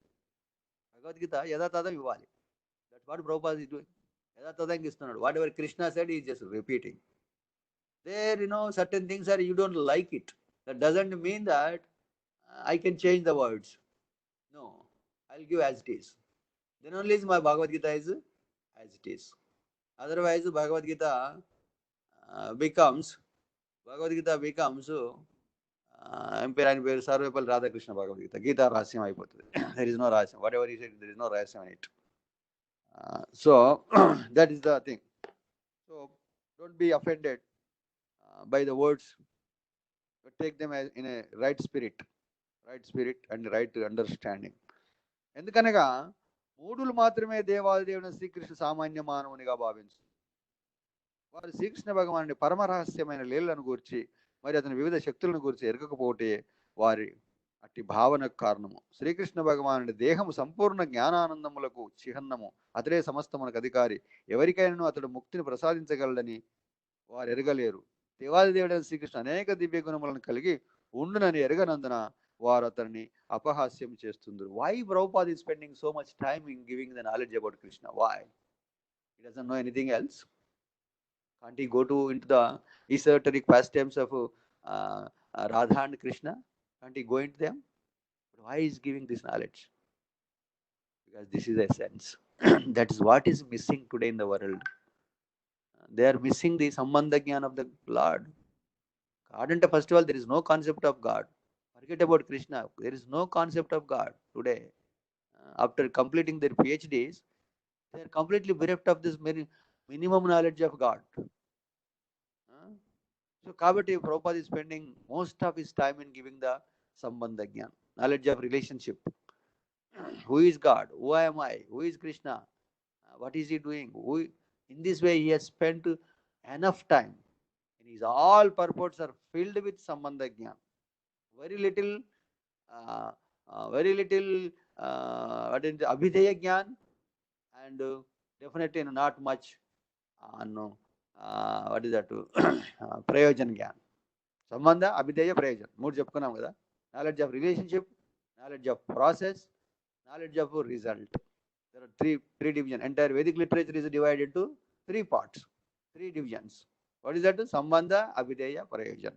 Bhagavad Gita, yadha tadam ivali. That's what Prabhupada is doing. Yadha tadam istunadu. Whatever Krishna said, he is just repeating. There, certain things are, you don't like it. That doesn't mean that I can change the words. No, I'll give as it is. Then only is my Bhagavad Gita is as it is. Otherwise, Bhagavad Gita becomes పేరు సర్వేపల్లి రాధాకృష్ణ భగవద్ గీత. గీత రహస్యం అయిపోతుంది. There is no రహస్యం. Whatever he said, there is no రహస్యం in it. So that is the thing. So don't be offended by the words. Take them as in a right spirit and right understanding. ఎందుకనగా మూఢులు మాత్రమే దేవాదేవుని శ్రీకృష్ణ సామాన్య మానవునిగా భావించు. వారు శ్రీకృష్ణ భగవానుడి పరమ రహస్యమైన లీలను గూర్చి మరి అతని వివిధ శక్తులను గురించి ఎరగకపోతే వారి అట్టి భావనకు కారణము. శ్రీకృష్ణ భగవానుడి దేహము సంపూర్ణ జ్ఞానానందములకు చిహ్నము. అతడే సమస్తమునకు అధికారి. ఎవరికైనాను అతడు ముక్తిని ప్రసాదించగలడని వారు ఎరగలేరు. దేవాది దేవుడైన శ్రీకృష్ణ అనేక దివ్య గుణములను కలిగి ఉండునని ఎరగనందున వారు అతన్ని అపహాస్యం చేస్తుండ్రు. Why Prabhupada is spending so much time in giving the knowledge about Krishna? Why? He doesn't know anything else. Can't he go into the esoteric pastimes of Radha and Krishna? Can't he go into them? But why is giving this knowledge? Because this is essence. That is what is missing today in the world. They are missing the sambandha jnana of the Lord. God ante first of all, there is no concept of God. Forget about Krishna. There is no concept of God today. After completing their PhDs, they are completely bereft of this minimum knowledge of God. So Kabati Prabhupada is spending most of his time in giving the sambandha jnana, knowledge of relationship. Who is God? Who am I? Who is Krishna? What is he doing? In this way, he has spent enough time. And his all purports are filled with sambandha jnana. Very little what is the abhideya jnana, and definitely not much what is that prayojan jnana. Sambandha, abhideya, prayojan. మూడు చెప్పుకున్నాం కదా. Knowledge of relationship, knowledge of process, knowledge of result. There are three divisions. Entire Vedic literature is divided into 3 parts, 3 divisions. What is that? Sambandha, abhideya, prayojan.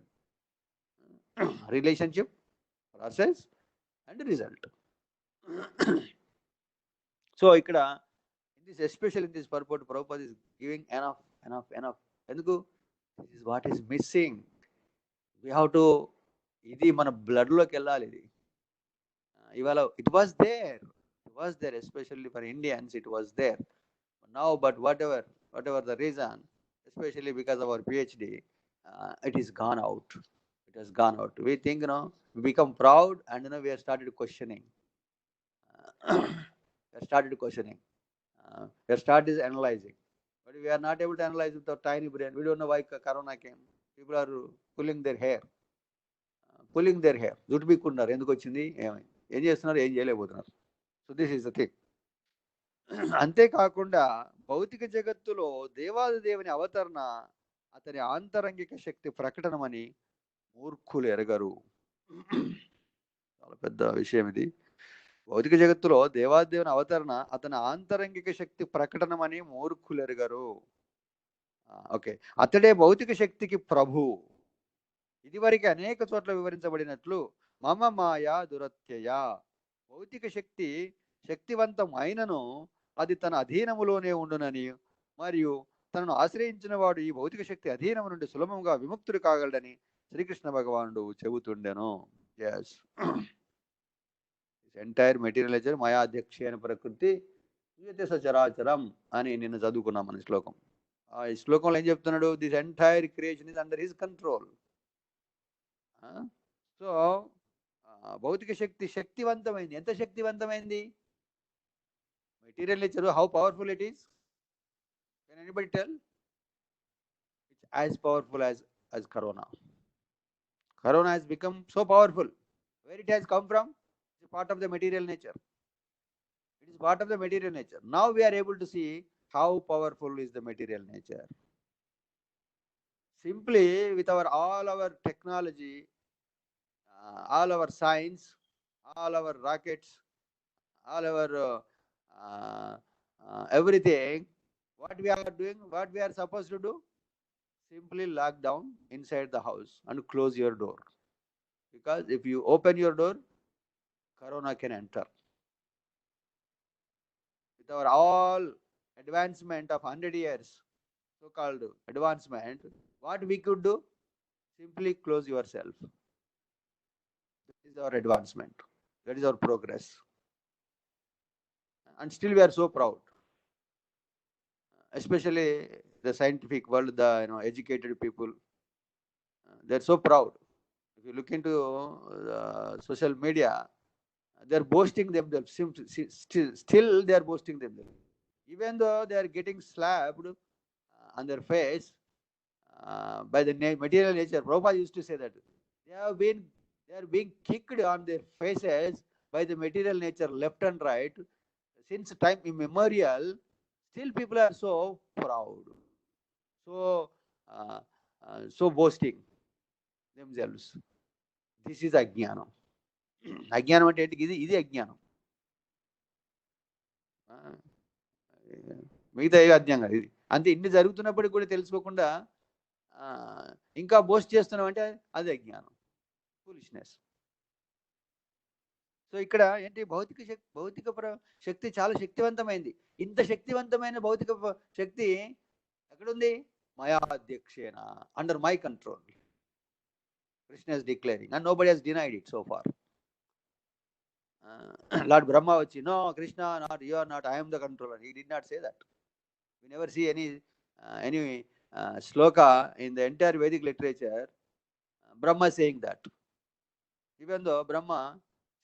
Relationship, process, and result. So ikkada, especially in this purport, Prabhupada is giving enough. Enduku? This is what is missing. We have to, ఇది మన బ్లడ్లోకి వెళ్ళాలి. ఇది ఇవాళ it was there, especially for Indians, it was there. Now, but whatever the reason, especially because of our PhD, it is gone out. It has gone out. We think, we become proud, and we have started questioning. We have started analyzing. But we are not able to analyze with our tiny brain. We don't know why Corona came. People are pulling their hair. జుట్టు పీక్కుంటున్నారు. ఎందుకు వచ్చింది, ఏం చేస్తున్నారు, ఏం చేయలేకపోతున్నారు. So this is the thing. అంతేకాకుండా భౌతిక జగత్తులో దేవాది దేవుని అవతరణ అతని ఆంతరంగిక శక్తి ప్రకటనమని మూర్ఖులు ఎరగరు. చాలా పెద్ద విషయం ఇది. భౌతిక జగత్తులో దేవాదేవుని అవతరణ అతని ఆంతరంగిక శక్తి ప్రకటనమని మూర్ఖులు ఎరగరు. ఓకే, అతడే భౌతిక శక్తికి ప్రభు. ఇదివరకు అనేక చోట్ల వివరించబడినట్లు మమ మాయా దురత్యయ, భౌతిక శక్తి శక్తివంతం అయినను అది తన అధీనములోనే ఉండునని, మరియు తనను ఆశ్రయించిన వాడు ఈ భౌతిక శక్తి అధీనము నుండి సులభంగా విముక్తుడు కాగలడని శ్రీకృష్ణ భగవానుడు చెబుతుండెను. ఎస్, ఎంటైర్ మెటీరియల్ నేచర్ మయాధ్యక్షేణ ప్రకృతి సచరాచరం అని నిన్న చదువుకున్నాం మన శ్లోకం. ఈ శ్లోకంలో ఏం చెప్తున్నాడు? This entire creation is under his control. So భౌతిక శక్తి శక్తివంతమైంది. ఎంత శక్తివంతమైంది? Material nature, how powerful it is? Can anybody tell? It's as powerful as corona. Corona has become so powerful. Where it has come from? It is part of the material nature. Now we are able to see how powerful is the material nature. Simply with all our technology, all our science, all our rockets, all our everything, what we are doing, what we are supposed to do? Simply lock down inside the house and close your door. Because if you open your door, corona can enter. With our all advancement of 100 years, so-called advancement, what we could do? Simply close yourself. That is our advancement. That is our progress. And still we are so proud. Especially the scientific world, the educated people, they're so proud. If you look into social media, they're boasting themselves. Still they are boasting themselves, even though they are getting slapped on their face, by the material nature. Prabhupada used to say that they are being kicked on their faces by the material nature, left and right, since time immemorial. Still people are so proud, so boasting themselves. This is అజ్ఞానం. అజ్ఞానం అంటే ఏంటి? ఇది అజ్ఞానం. మిగతా ఏ అజ్ఞానం కాదు ఇది. అంతే. ఇన్ని జరుగుతున్నప్పటికి కూడా తెలుసుకోకుండా ఇంకా బోస్ట్ చేస్తున్నాం అంటే అది అజ్ఞానం, ఫూలిష్నెస్. సో ఇక్కడ ఏంటి? భౌతిక శక్తి చాలా శక్తివంతమైంది. ఇంత శక్తివంతమైన భౌతిక శక్తి ఎక్కడుంది? మయా అధ్యక్షేన, under my control. Krishna is declaring and nobody has denied it so far. Lord Brahma వచ్చి, no Krishna, not you are not, I am the controller. He did not say that. We never see any sloka in the entire Vedic literature Brahma saying that. Even though Brahma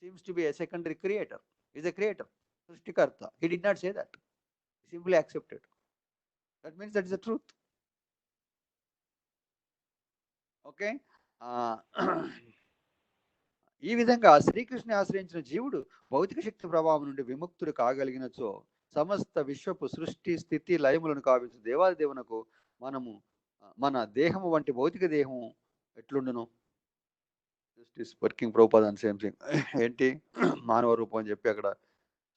seems to be a secondary creator, he is a creator, Srishtikarta. He did not say that. He simply accepted. That means that is the truth. Okay. ఈ విధంగా శ్రీకృష్ణ ఆశ్రయించిన జీవుడు భౌతిక శక్తి ప్రభావం నుండి విముక్తుడు కాగలిగినచో సమస్త విశ్వపు సృష్టి స్థితి లయములను కావించు దేవాదిదేవునకు మనము మన దేహము వంటి భౌతిక దేహము ఎట్లుండును? Just is working Prabhupada and same thing. ఏంటి? మానవ రూపం అని చెప్పి అక్కడ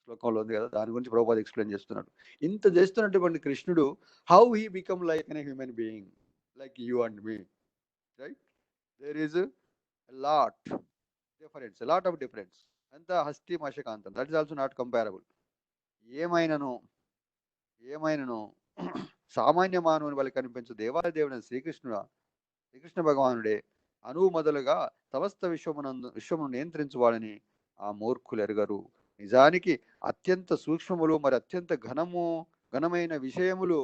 శ్లోకంలో ఉంది కదా, దాని గురించి ప్రభుపాద ఎక్స్ప్లెయిన్ చేస్తున్నాడు. ఇంత చేస్తున్నటువంటి కృష్ణుడు how he become like an human being, like you and me, right? There is lot difference, a lot of difference. అంత హస్తి మశకాంతం, that is also not comparable. ఏమైనను సామాన్య మానవుని వల్ల కనిపించు దేవాదేవుని శ్రీకృష్ణ భగవానుడే అనువు మొదలుగా సమస్త విశ్వమును నియంత్రించువాడని ఆ మూర్ఖులు ఎరుగరు. నిజానికి అత్యంత సూక్ష్మములు మరి అత్యంత ఘనమైన విషయములు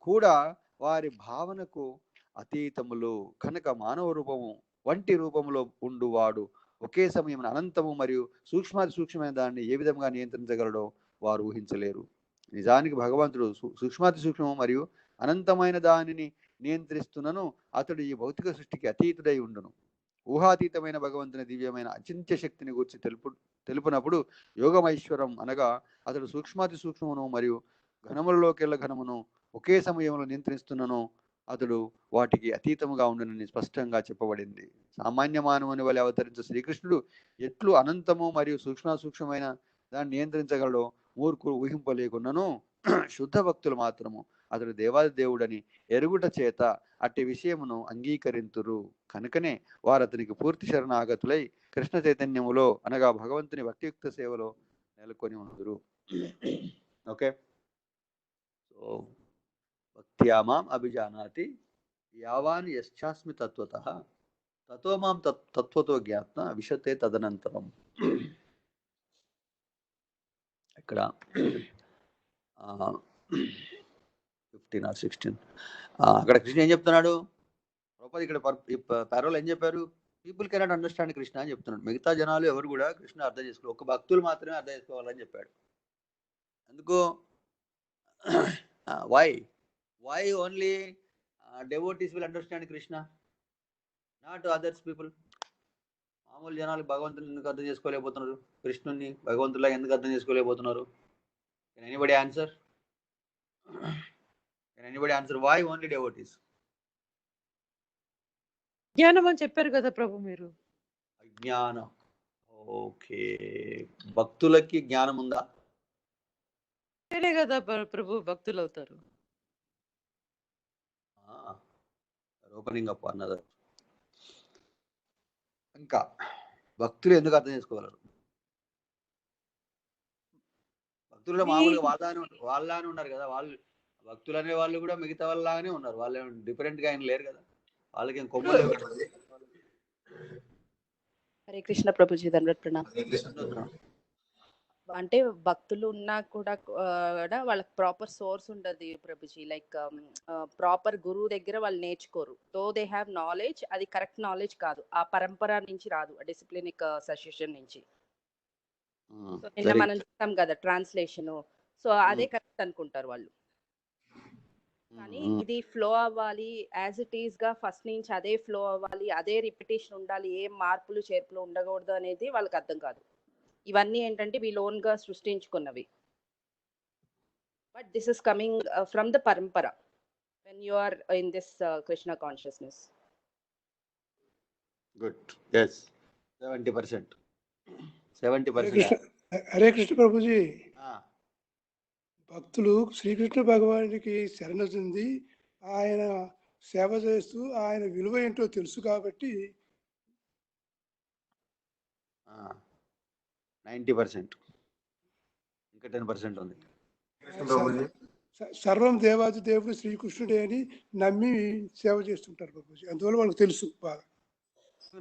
కూడా వారి భావనకు అతీతములు కనుక మానవ రూపము వంటి రూపంలో ఉండువాడు ఒకే సమయం అనంతము మరియు సూక్ష్మమైన దాన్ని ఏ విధంగా నియంత్రించగలడో వారు ఊహించలేరు. నిజానికి భగవంతుడు సూక్ష్మము మరియు అనంతమైన దానిని నియంత్రిస్తున్నను అతడు ఈ భౌతిక సృష్టికి అతీతుడై ఉండును. ఊహాతీతమైన భగవంతుని దివ్యమైన అచింత్య శక్తిని గురించి తెలుపునప్పుడు యోగమైశ్వరం అనగా అతడు సూక్ష్మమును మరియు ఘనములలోకెల్ల ఘనమును ఒకే సమయంలో నియంత్రిస్తున్నను అతడు వాటికి అతీతముగా ఉండునని స్పష్టంగా చెప్పబడింది. సామాన్య మానవుని వలె అవతరించే శ్రీకృష్ణుడు ఎట్లు అనంతము మరియు సూక్ష్మమైన దాన్ని నియంత్రించగలడో మూర్ఖులు ఊహింపలేకున్నను శుద్ధ భక్తులు మాత్రము అతడు దేవాది దేవుడని ఎరుగుట చేత అట్టి విషయమును అంగీకరింతురు. కనుకనే వారు అతనికి పూర్తి శరణాగతులై కృష్ణ చైతన్యములో అనగా భగవంతుని భక్తియుక్త సేవలో నెలకొని ఉందురు. ఓకే. సో భక్త్యా మాం అభిజానాతి యావాన్ యశ్చాస్మి తత్వతః తతో మాం తత్వతో జ్ఞాత్న విశతే తదనంతరం. ఇక్కడ 15 or 16 అక్కడ కృష్ణ ఏం చెప్తున్నాడు? ప్రభుపాద ఇక్కడ పారలో ఏం చెప్పారు? పీపుల్ కెనాట్ అండర్స్టాండ్ కృష్ణ అని చెప్తున్నాడు. మిగతా జనాలు ఎవరు కూడా కృష్ణ అర్థం చేసుకోవాలి, ఒక భక్తులు మాత్రమే అర్థం చేసుకోవాలని చెప్పాడు. అందుకు why only devotees will understand Krishna, not others people? మామూలు జనాలు భగవంతుని ఎందుకు అర్థం చేసుకోలేకపోతున్నారు? కృష్ణుని భగవంతులా ఎందుకు అర్థం చేసుకోలేకపోతున్నారు? Can anybody answer? Why only devotees? జ్ఞానం అని చెప్పారు కదా ప్రభు మీరు. అజ్ఞానం. ఓకే. భక్తులకి జ్ఞానం ఉందా? సరే కదా ప్రభు భక్తులు అవుతారు. ఓపెనింగ్ అప్ అన్నది. ఇంకా భక్తులు ఎందుకు అర్థం చేసుకోగలరు? భక్తులు మామూలుగా వాళ్ళని ఉన్నారు కదా, వాళ్ళు భక్తులు అనే వాళ్ళు కూడా మిగతా వాళ్ళలాగానే ఉన్నారు. వాళ్ళు డిఫరెంట్ గా ఆయన లేరు కదా, వాళ్ళకి ఏం కొమ్మలు. హరే కృష్ణ ప్రభుజీ, దండవత్ ప్రణామం. అంటే భక్తులు ఉన్నా కూడా వాళ్ళకి ప్రాపర్ సోర్స్ ఉండదు ప్రభుజీ. లైక్ ప్రాపర్ గురువు దగ్గర వాళ్ళు నేర్చుకోరు. దో దే హ్యావ్ నాలెడ్జ్, అది కరెక్ట్ నాలెడ్జ్ కాదు, ఆ పరంపర నుంచి రాదు, డిసిప్లినిక్ సజెషన్ నుంచి. సో నిన్న మనం చూస్తాం కదా ట్రాన్స్లేషన్, సో అదే కరెక్ట్ అనుకుంటారు వాళ్ళు. కానీ ఇది ఫ్లో అవ్వాలి, యాజ్ ఇట్ ఈస్ గా ఫస్ట్ నుంచి అదే ఫ్లో అవ్వాలి, అదే రిపిటేషన్ ఉండాలి, ఏం మార్పులు చేర్పులు ఉండకూడదు అనేది వాళ్ళకి అర్థం కాదు. ఇవన్నీ ఏంటంటే వీళ్ళు ఓన్ గా సృష్టించుకున్నవి. But this is coming from the parampara when you are in this Krishna consciousness. Good. Yes. 70%. Hare 70%. Krishna Hare Krishna Prabhuji. Ah. భక్తులు శ్రీకృష్ణ భగవానుడికి శరణొచ్చింది, ఆయన సేవ చేస్తూ ఆయన విలువ ఏంటో తెలుసు కాబట్టి 90%. ఇంకా 10% ఉంది. సర్వం దేవాది దేవుడు శ్రీకృష్ణుడే అని నమ్మి సేవ చేస్తుంటారు ప్రభుజీ. అందువల్ల వాళ్ళకి తెలుసు బాగా.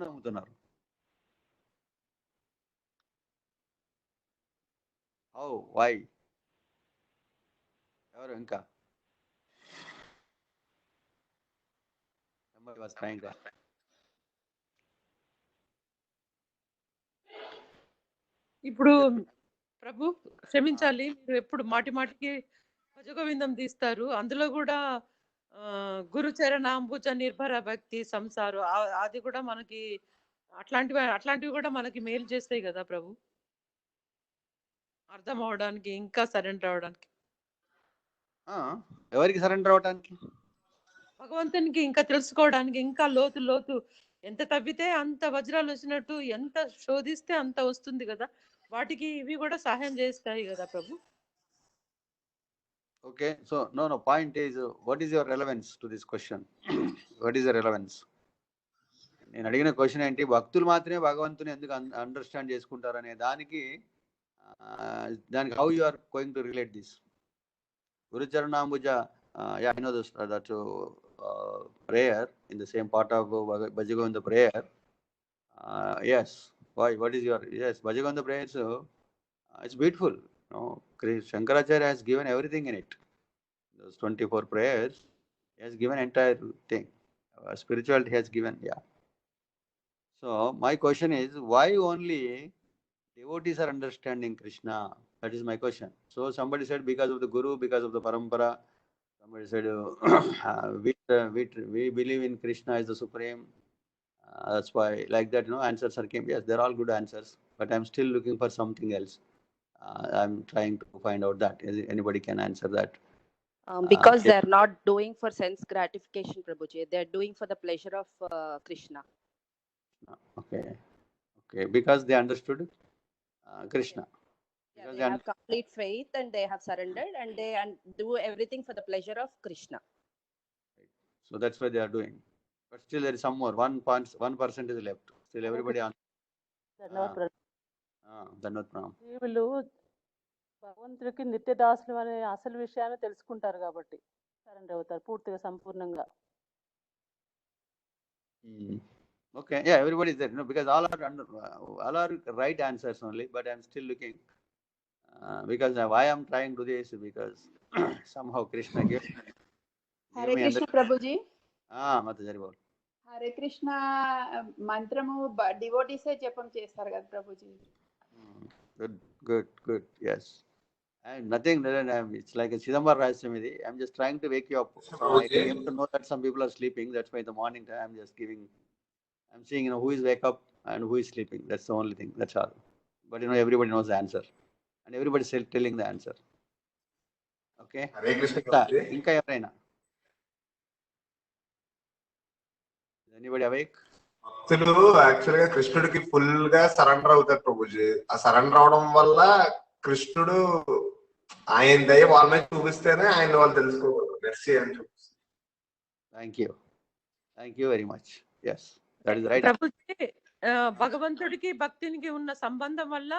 నమ్ముతున్నారు. హౌ వై ఎవరు ఇంకా ఇప్పుడు ప్రభు క్షమించాలి, మీరు ఎప్పుడు మాటి మాటికి భజగోవిందం తీస్తారు, అందులో కూడా గురుచరణాంబుజ నిర్భర భక్తి సంసారం అది కూడా మనకి అట్లాంటివి కూడా మనకి మేలు చేస్తాయి కదా ప్రభు, అర్థం అవడానికి ఇంకా సరెండర్ అవడానికి. ఎవరికి సరెండర్ అవడానికి? భగవంతునికి ఇంకా తెలుసుకోవడానికి, ఇంకా లోతు లోతు ఎంత తవ్వితే అంత వజ్రాలు వచ్చినట్టు, ఎంత శోధిస్తే అంత వస్తుంది కదా, వాటికి ఇవి కూడా సహాయం చేస్తాయి కదా ప్రభు. Okay, so no point is what is your relevance to this question? What is your relevance? నేను అడిగిన క్వశ్చన్ ఏంటి, భక్తులు మాత్రమే భగవంతుని ఎందుకు అండర్స్టాండ్ చేసుకుంటారనే దానికి how you are going to relate this? గురుచరణాంబుజ, yeah, I know this, that prayer in the same part of Bhajagovinda prayer. Yes, why? What is your, yes, Bhajagovinda prayer, so it's beautiful. No, Shankaracharya has given everything in it. Those 24 prayers, he has given entire thing. Spirituality has given, yeah. So my question is, why only devotees are understanding Krishna? That is my question. So somebody said because of the Guru, because of the Parampara. Somebody said we believe in Krishna as the Supreme. That's why, like that, answers are came. Yes, they're all good answers, but I'm still looking for something else. I'm trying to find out that. Anybody can answer that? Because they're not doing for sense gratification, Prabhuji. They're doing for the pleasure of Krishna. Okay. Because they understood Krishna. Yeah, they have complete faith and they have surrendered and they do everything for the pleasure of Krishna. So that's why they are doing. But still there is some more. 1% is left. Still everybody on. ధన్యవాద ప్రణామం. వీళ్ళు భగవంతుడికి నిత్య దాసులు అనే అసలు విషయాన్ని తెలుసుకుంటారు కాబట్టి సరెండర్ అవుతారు పూర్తిగా సంపూర్ణంగా. Okay, yeah, everybody is there, because all are right answers only, but I'm still looking. Because why I'm trying to do this, because somehow Krishna gave Hare Krishna Prabhuji. Matajari bol. Hare Krishna మంత్రము devotees జపం చేస్తారు కదా Prabhuji. Good. Yes. I'm nothing. It's like a Chidambar Rajaswami. I'm just trying to wake you up. So I came to know that some people are sleeping. That's why in the morning time I'm seeing, who is wake up and who is sleeping. That's the only thing. That's all. But everybody knows the answer. And everybody is telling the answer. Okay? Hare Krishna. Inka evaraina? Is anybody awake? భక్తులు actual గా కృష్ణుడికి full గా surrender అవుతారు ప్రభుజీ. ఆ surrender అవడం వల్ల కృష్ణుడు ఆయన దయ వాళ్ళ మీద చూపిస్తేనే ఆయన వాళ్ళు తెలుసుకోగలరు. మెర్సీ అని చూపిస్తారు. Thank you very much. Yes, that is right. Prabhuji, భగవంతుడికి భక్తునికి ఉన్న సంబంధం వల్ల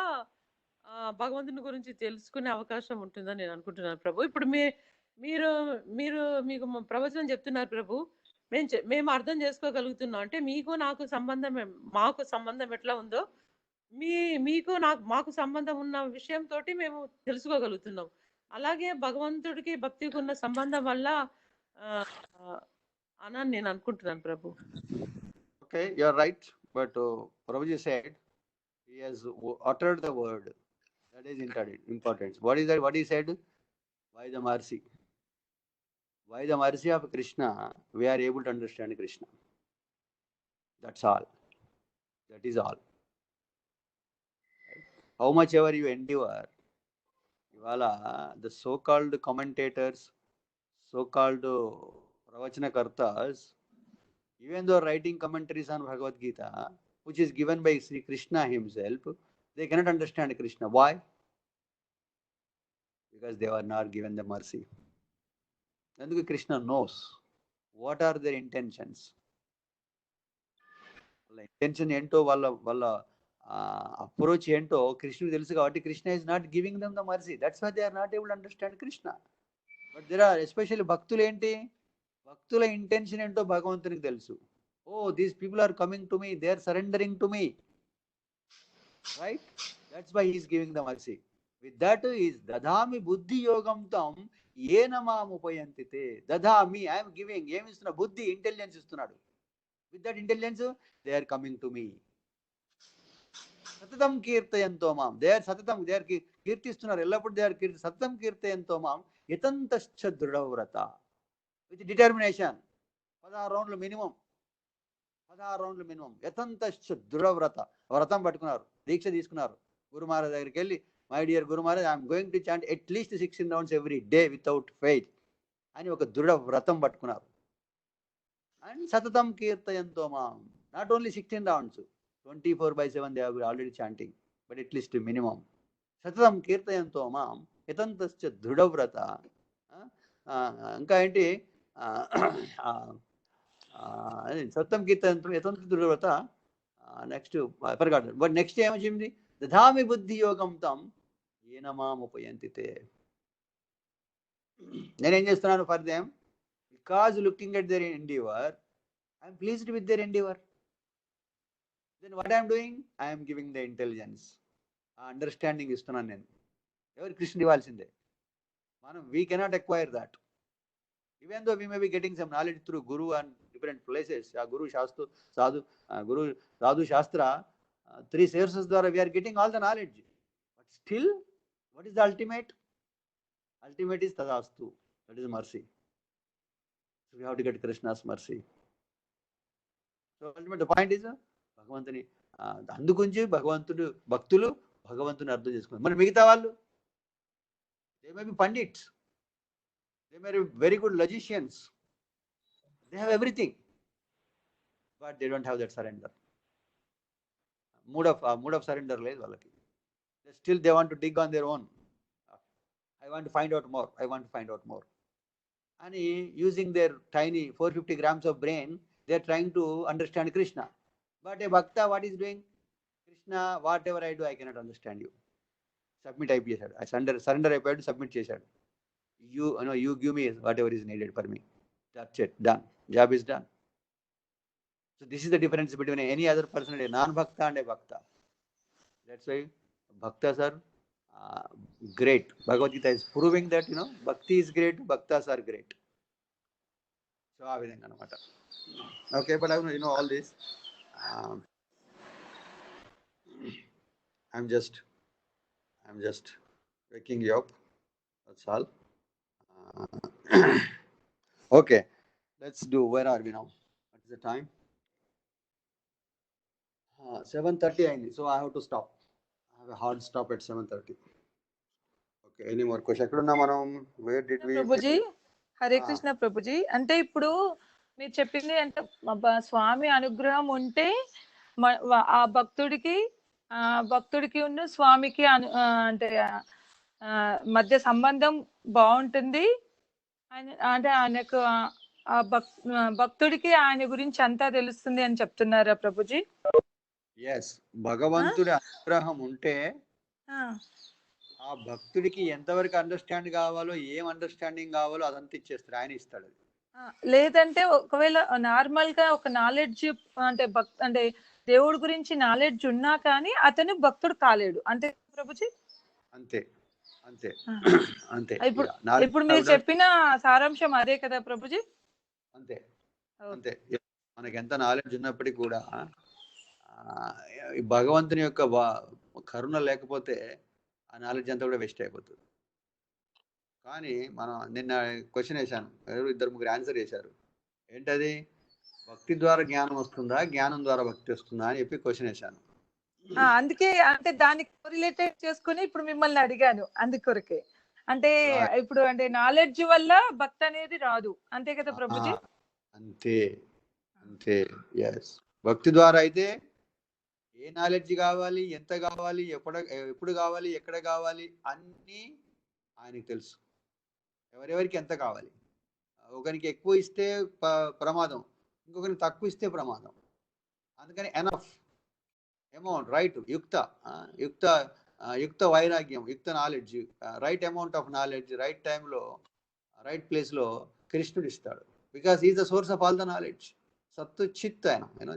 భగవంతుని గురించి తెలుసుకునే అవకాశం ఉంటుందని నేను అనుకుంటున్నాను ప్రభు. ఇప్పుడు మీకు ప్రవచనం చెప్తున్నారు ప్రభు, మేము అర్థం చేసుకోగలుగుతున్నాం. అంటే మాకు సంబంధం ఎట్లా ఉందో మాకు సంబంధం ఉన్న విషయంతో మేము తెలుసుకోగలుగుతున్నాం. అలాగే భగవంతుడికి భక్తికి ఉన్న సంబంధం వల్ల అని నేను అనుకుంటున్నాను ప్రభు. Okay, you're right, but Prabhuji said he has uttered the word. That is important. What is that? What he said? Why the mercy? By the mercy of Krishna, we are able to understand Krishna. That's all. That is all. How much ever you endeavor, the so-called commentators, so-called pravachanakartas, even though writing commentaries on Bhagavad Gita, which is given by Sri Krishna himself, they cannot understand Krishna. Why? Because they were not given the mercy. Then Krishna knows what are their intentions. Intention ఏంటో వాళ్ళ approach ఏంటో కృష్ణుడికి తెలుసు కాబట్టి Krishna is not giving them the mercy. That's why they are not able to understand Krishna. But there are especially భక్తులు ఏంటి, భక్తుల intention ఏంటో భగవంతునికి తెలుసు. Oh these people are coming to me, they are surrendering to me, right? That's why he is giving the mercy. With that is దదామి బుద్ధి యోగం తం ఏన మాముపయంతితే. దదామి, ఐఎమ్ గివింగ్. ఏమి ఇస్తున్నా? బుద్ధి, ఇంటెలిజెన్స్ ఇస్తున్నాడు. With that intelligence, they are coming to me. Satatam kirtayanto mam. They are satatam, they are kirtistunaru. Ellappudu they are satatam kirtayanto mam. Yatantascha drudavrata. With determination. 16 rounds minimum. 16 rounds minimum. Yatantascha drudavrata. Vratam pattukunnaru. Deeksha తీసుకున్నారు. Guru Maharaj దగ్గరికి వెళ్ళి, my dear Guru Maharaj, I am going to chant at least 16 rounds every day without fail అని ఒక దృఢ వ్రతం పట్టుకున్నారు. And Satatam Kirtayanto Mam. Not only 16 rounds, 24/7 they are already chanting, but at least minimum. Satatam Kirtayanto Mam, Yatantascha Drudavrata. ఇంకా ఏంటి? Satatam Kirtayanto Yatantascha Drudavrata. Next, I forgot. But next ఏమొచ్చింది? దధామి బుద్ధి యోగం తం ఏన మాముపయంతితే. నేనేం చేస్తున్నాను for them? Because looking at their endeavor, I am pleased with their endeavor. Then what I am doing? I am giving the intelligence. Understanding ఇస్తున్నాను నేను. ఎవరు? కృష్ణుడు ఇవ్వాల్సిందే. మనం we cannot acquire that. Even though we may be getting some knowledge through Guru and different places, Guru Shastra, Sadhu Shastra, 3 sources ద్వారా we are getting all the knowledge. But still, what is the ultimate? Ultimate is Tadastu. That is mercy. So we have to get Krishna's mercy. So ultimately the point is భగవంతుని అందుకుంచి భగవంతుడు భక్తులు భగవంతుని అర్థం చేసుకున్నారు. మరి మిగతా వాళ్ళు, they may be pandits, they may be very good logicians, they have everything, but they don't have that surrender. Mood of surrender లేదు వాళ్ళకి. Still they want to dig on their own. I want to find out more, I want to find out more. And using their tiny 450 grams of brain, they are trying to understand Krishna. But a bhakta, what is doing? Krishna, whatever I do, I cannot understand you. Submit అయిపోయాడు. I surrender అయిపోయాడు, submit చేశాడు. You give me whatever is needed for me. That's it, done. Job is done. So this is the difference between any other person, a non-bhakta and a bhakta. That's why bhaktas are great. Bhagavad Gita is proving that, bhakti is great, bhaktas are great. So ఆ విధంగా అన్నమాట. Okay, but I know all this. I'm just waking you up. That's all. Okay, let's do. Where are we now? What is the time? 7:30 అయింది. So I have to stop. I have a hard stop at 7:30. Okay, any more questions? ఎక్కడున్నా మనం? Where did we? Prabhuji, Hare Krishna Prabhuji. అంటే ఇప్పుడు మీరు చెప్పింది అంటే స్వామి అనుగ్రహం ఉంటే ఆ భక్తుడికి ఉన్న స్వామికి అంటే మధ్య సంబంధం బాగుంటుంది. అంటే ఆయనకు ఆ భక్తుడికి ఆయన గురించి అంతా తెలుస్తుంది అని చెప్తున్నారా ప్రభుజీ? ఎస్, భగవంతుడి అనుగ్రహం ఉంటే ఆ భక్తుడికి ఎంతవరకు అండర్స్టాండ్ కావాలో, ఏం అండర్స్టాండింగ్ కావాలో అదంతా ఇచ్చేస్తారు, ఆయన ఇస్తాడు. లేదంటే ఒకవేళ నార్మల్ గా ఒక నాలెడ్జ్ అంటే దేవుడి గురించి నాలెడ్జ్ ఉన్నా కానీ అతను భక్తుడు కాలేడు, అంతే ప్రభుజీ? అంతే అంతే అంతే. ఇప్పుడు మీరు చెప్పిన సారాంశం అదే కదా ప్రభుజీ? అంతే అంతే. మనకి ఎంత నాలెడ్జ్ ఉన్నప్పటికీ కూడా భగవంతుని యొక్క కరుణ లేకపోతే ఆ నాలెడ్జ్ అంతా కూడా వేస్ట్ అయిపోతుంది. కానీ మనం నిన్న క్వశ్చన్ వేశాను, ఇద్దరు ముగ్గురు ఆన్సర్ చేశారు. ఏంటది? భక్తి ద్వారా జ్ఞానం వస్తుందా, జ్ఞానం ద్వారా భక్తి వస్తుందా అని చెప్పి క్వశ్చన్ వేశాను. అందుకే అంటే దానికి రిలేటెడ్ చేసుకుని ఇప్పుడు మిమ్మల్ని అడిగాను. అందుకొరకే అంటే ఇప్పుడు అంటే నాలెడ్జ్ వల్ల భక్తి అనేది రాదు, అంతే కదా ప్రభుజీ? అంతే అంతే. ఎస్, భక్తి ద్వారా అయితే ఏ నాలెడ్జ్ కావాలి, ఎంత కావాలి, ఎప్పుడు కావాలి, ఎక్కడ కావాలి అన్నీ ఆయనకి తెలుసు. ఎవరెవరికి ఎంత కావాలి. ఒకరికి ఎక్కువ ఇస్తే ప్రమాదం, ఇంకొకరికి తక్కువ ఇస్తే ప్రమాదం. అందుకని ఎనఫ్ అమౌంట్, రైట్, యుక్త వైరాగ్యం, యుక్త knowledge, right amount of knowledge, right టైంలో రైట్ ప్లేస్లో కృష్ణుడు ఇస్తాడు. Because is the source of all the knowledge. సత్తు చిత్ ఆయన,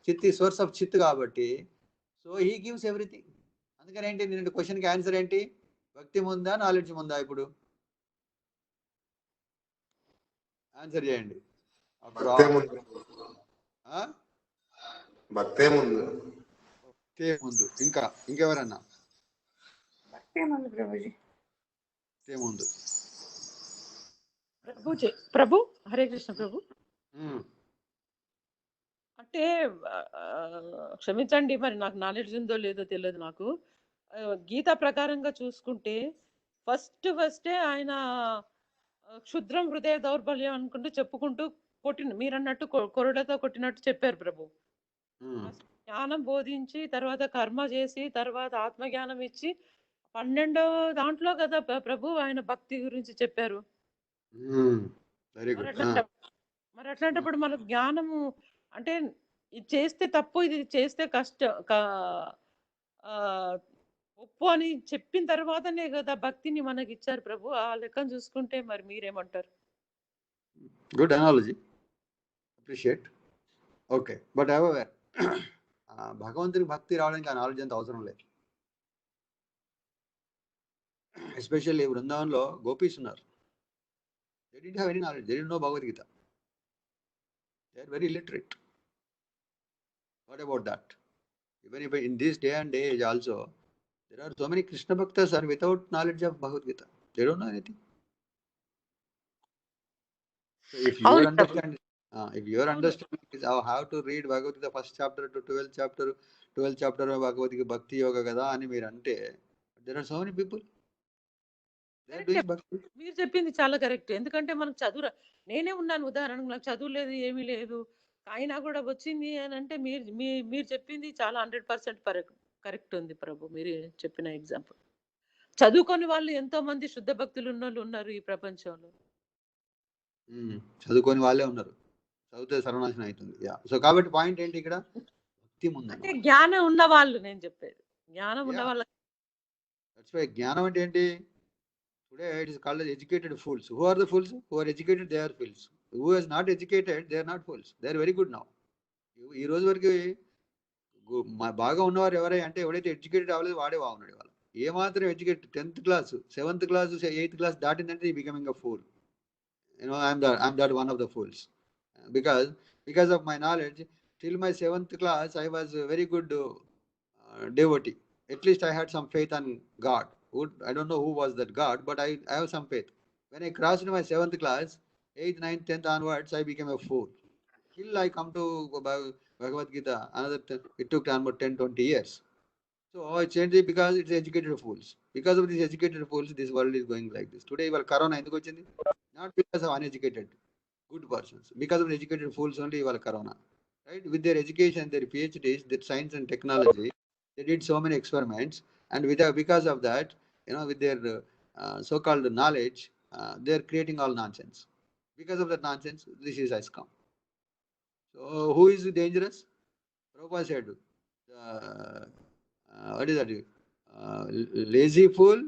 చిత్ ఈ సోర్స్ ఆఫ్ చిత్ కాబట్టి సో హీ గివ్స్ ఎవ్రీథింగ్. అందుకని ఏంటి, నేను క్వశ్చన్కి ఆన్సర్ ఏంటి? భక్తి ముందా, నాలెడ్జ్ ముందా? ఇప్పుడు ఆన్సర్ చేయండి. భక్తే ముందు. ముందు. ఇంకెవరన్నా? ముందు ప్రభు. హరే కృష్ణ ప్రభు. అంటే క్షమించండి, మరి నాకు నాలెడ్జ్ ఉందో లేదో తెలియదు. నాకు గీత ప్రకారంగా చూసుకుంటే ఫస్టే ఆయన క్షుద్రం హృదయ దౌర్బల్యం అనుకుంటూ చెప్పుకుంటూ మీరు అన్నట్టు కొరడతో కొట్టినట్టు చెప్పారు ప్రభు. జ్ఞానం బోధించి తర్వాత కర్మ చేసి తర్వాత ఆత్మజ్ఞానం ఇచ్చి 12వ దాంట్లో కదా ప్రభు ఆయన భక్తి గురించి చెప్పారు. మరి అట్లాంటప్పుడు మనకు జ్ఞానము అంటే ఇది చేస్తే తప్పు, ఇది చేస్తే ఒప్పు అని చెప్పిన తర్వాతనే కదా భక్తిని మనకి ఇచ్చారు ప్రభు. ఆ లెక్కను చూసుకుంటే మరి మీరేమంటారు? Good analogy, appreciate. Okay, but our భగవంతుని భక్తి రావడానికి ఆ నాలెడ్జ్ అంత అవసరం లేదు. ఎస్పెషల్లీ బృందావనంలో గోపీస్ ఉన్నారు. They didn't have any knowledge. They didn't know Bhagavad Gita. They are very illiterate. What about that? Even if in this day and age also, there are so many Krishna Bhaktas are without knowledge of Bhagavad Gita. They don't know anything. So if your understanding is how to read Bhagavad Gita first chapter to 12th chapter of Bhagavad Gita Bhakti Yoga kada ani meer ante, there are so many people. మీరు చెప్పింది చాలా correct. ఎందుకంటే మనకు చదువు, నేనే ఉన్నాను ఉదాహరణకు, నాకు చదువు లేదు, ఏమీ లేదు, అయినా కూడా వచ్చింది అని అంటే మీరు చెప్పింది చాలా 100% కరెక్ట్ ఉంది ప్రభు. మీరు చెప్పిన ఎగ్జాంపుల్, చదువుకొని వాళ్ళు ఎంతో మంది శుద్ధ భక్తులు ఉన్నోళ్ళు ఉన్నారు ఈ ప్రపంచంలో. చదువుకొని వాళ్ళే ఉన్నారు, చదివితే సర్వనాశనం అవుతుంది. సో కాబట్టి పాయింట్ ఏంటి ఇక్కడ? భక్తి ముందు అంటే జ్ఞానం ఉన్న వాళ్ళు, నేను చెప్పేది జ్ఞానం ఉన్న వాళ్ళ. జ్ఞానం అంటే ఏంటి? Today it is called as educated fools. Who are the fools? Who are educated, they are fools. Who is not educated, they are not fools. They are very good now. ఈ రోజు వరకు బాగా ఉన్నవారు ఎవరై అంటే ఎవడైతే ఎడ్యుకేటెడ్ అవ్వలేదు వాడే బాగున్నాడు. వాళ్ళు ఏమాత్రం educated 10th class 7th class 8th class దాటిందంటే becoming a fool. I'm that one of the fools. Because of my knowledge, till my 7th class I was a very good devotee. At least I had some faith on God. I don't know who was that God, but I have some faith. When I crossed my 7th class, 8th, 9th, 10th onwards, I became a fool. Till I come to Bhagavad Gita, it took almost 10-20 years. So it's changed because it's educated fools. Because of these educated fools, this world is going like this. Today, Corona enduku vachindi? Not because of uneducated, good persons. Because of the educated fools only, Corona. Right? With their education, their PhDs, their science and technology, they did so many experiments, and because of that, with their so-called knowledge, they are creating all nonsense. Because of that nonsense, this is has come. So who is dangerous? Prabhupada said, what is that? Lazy fool,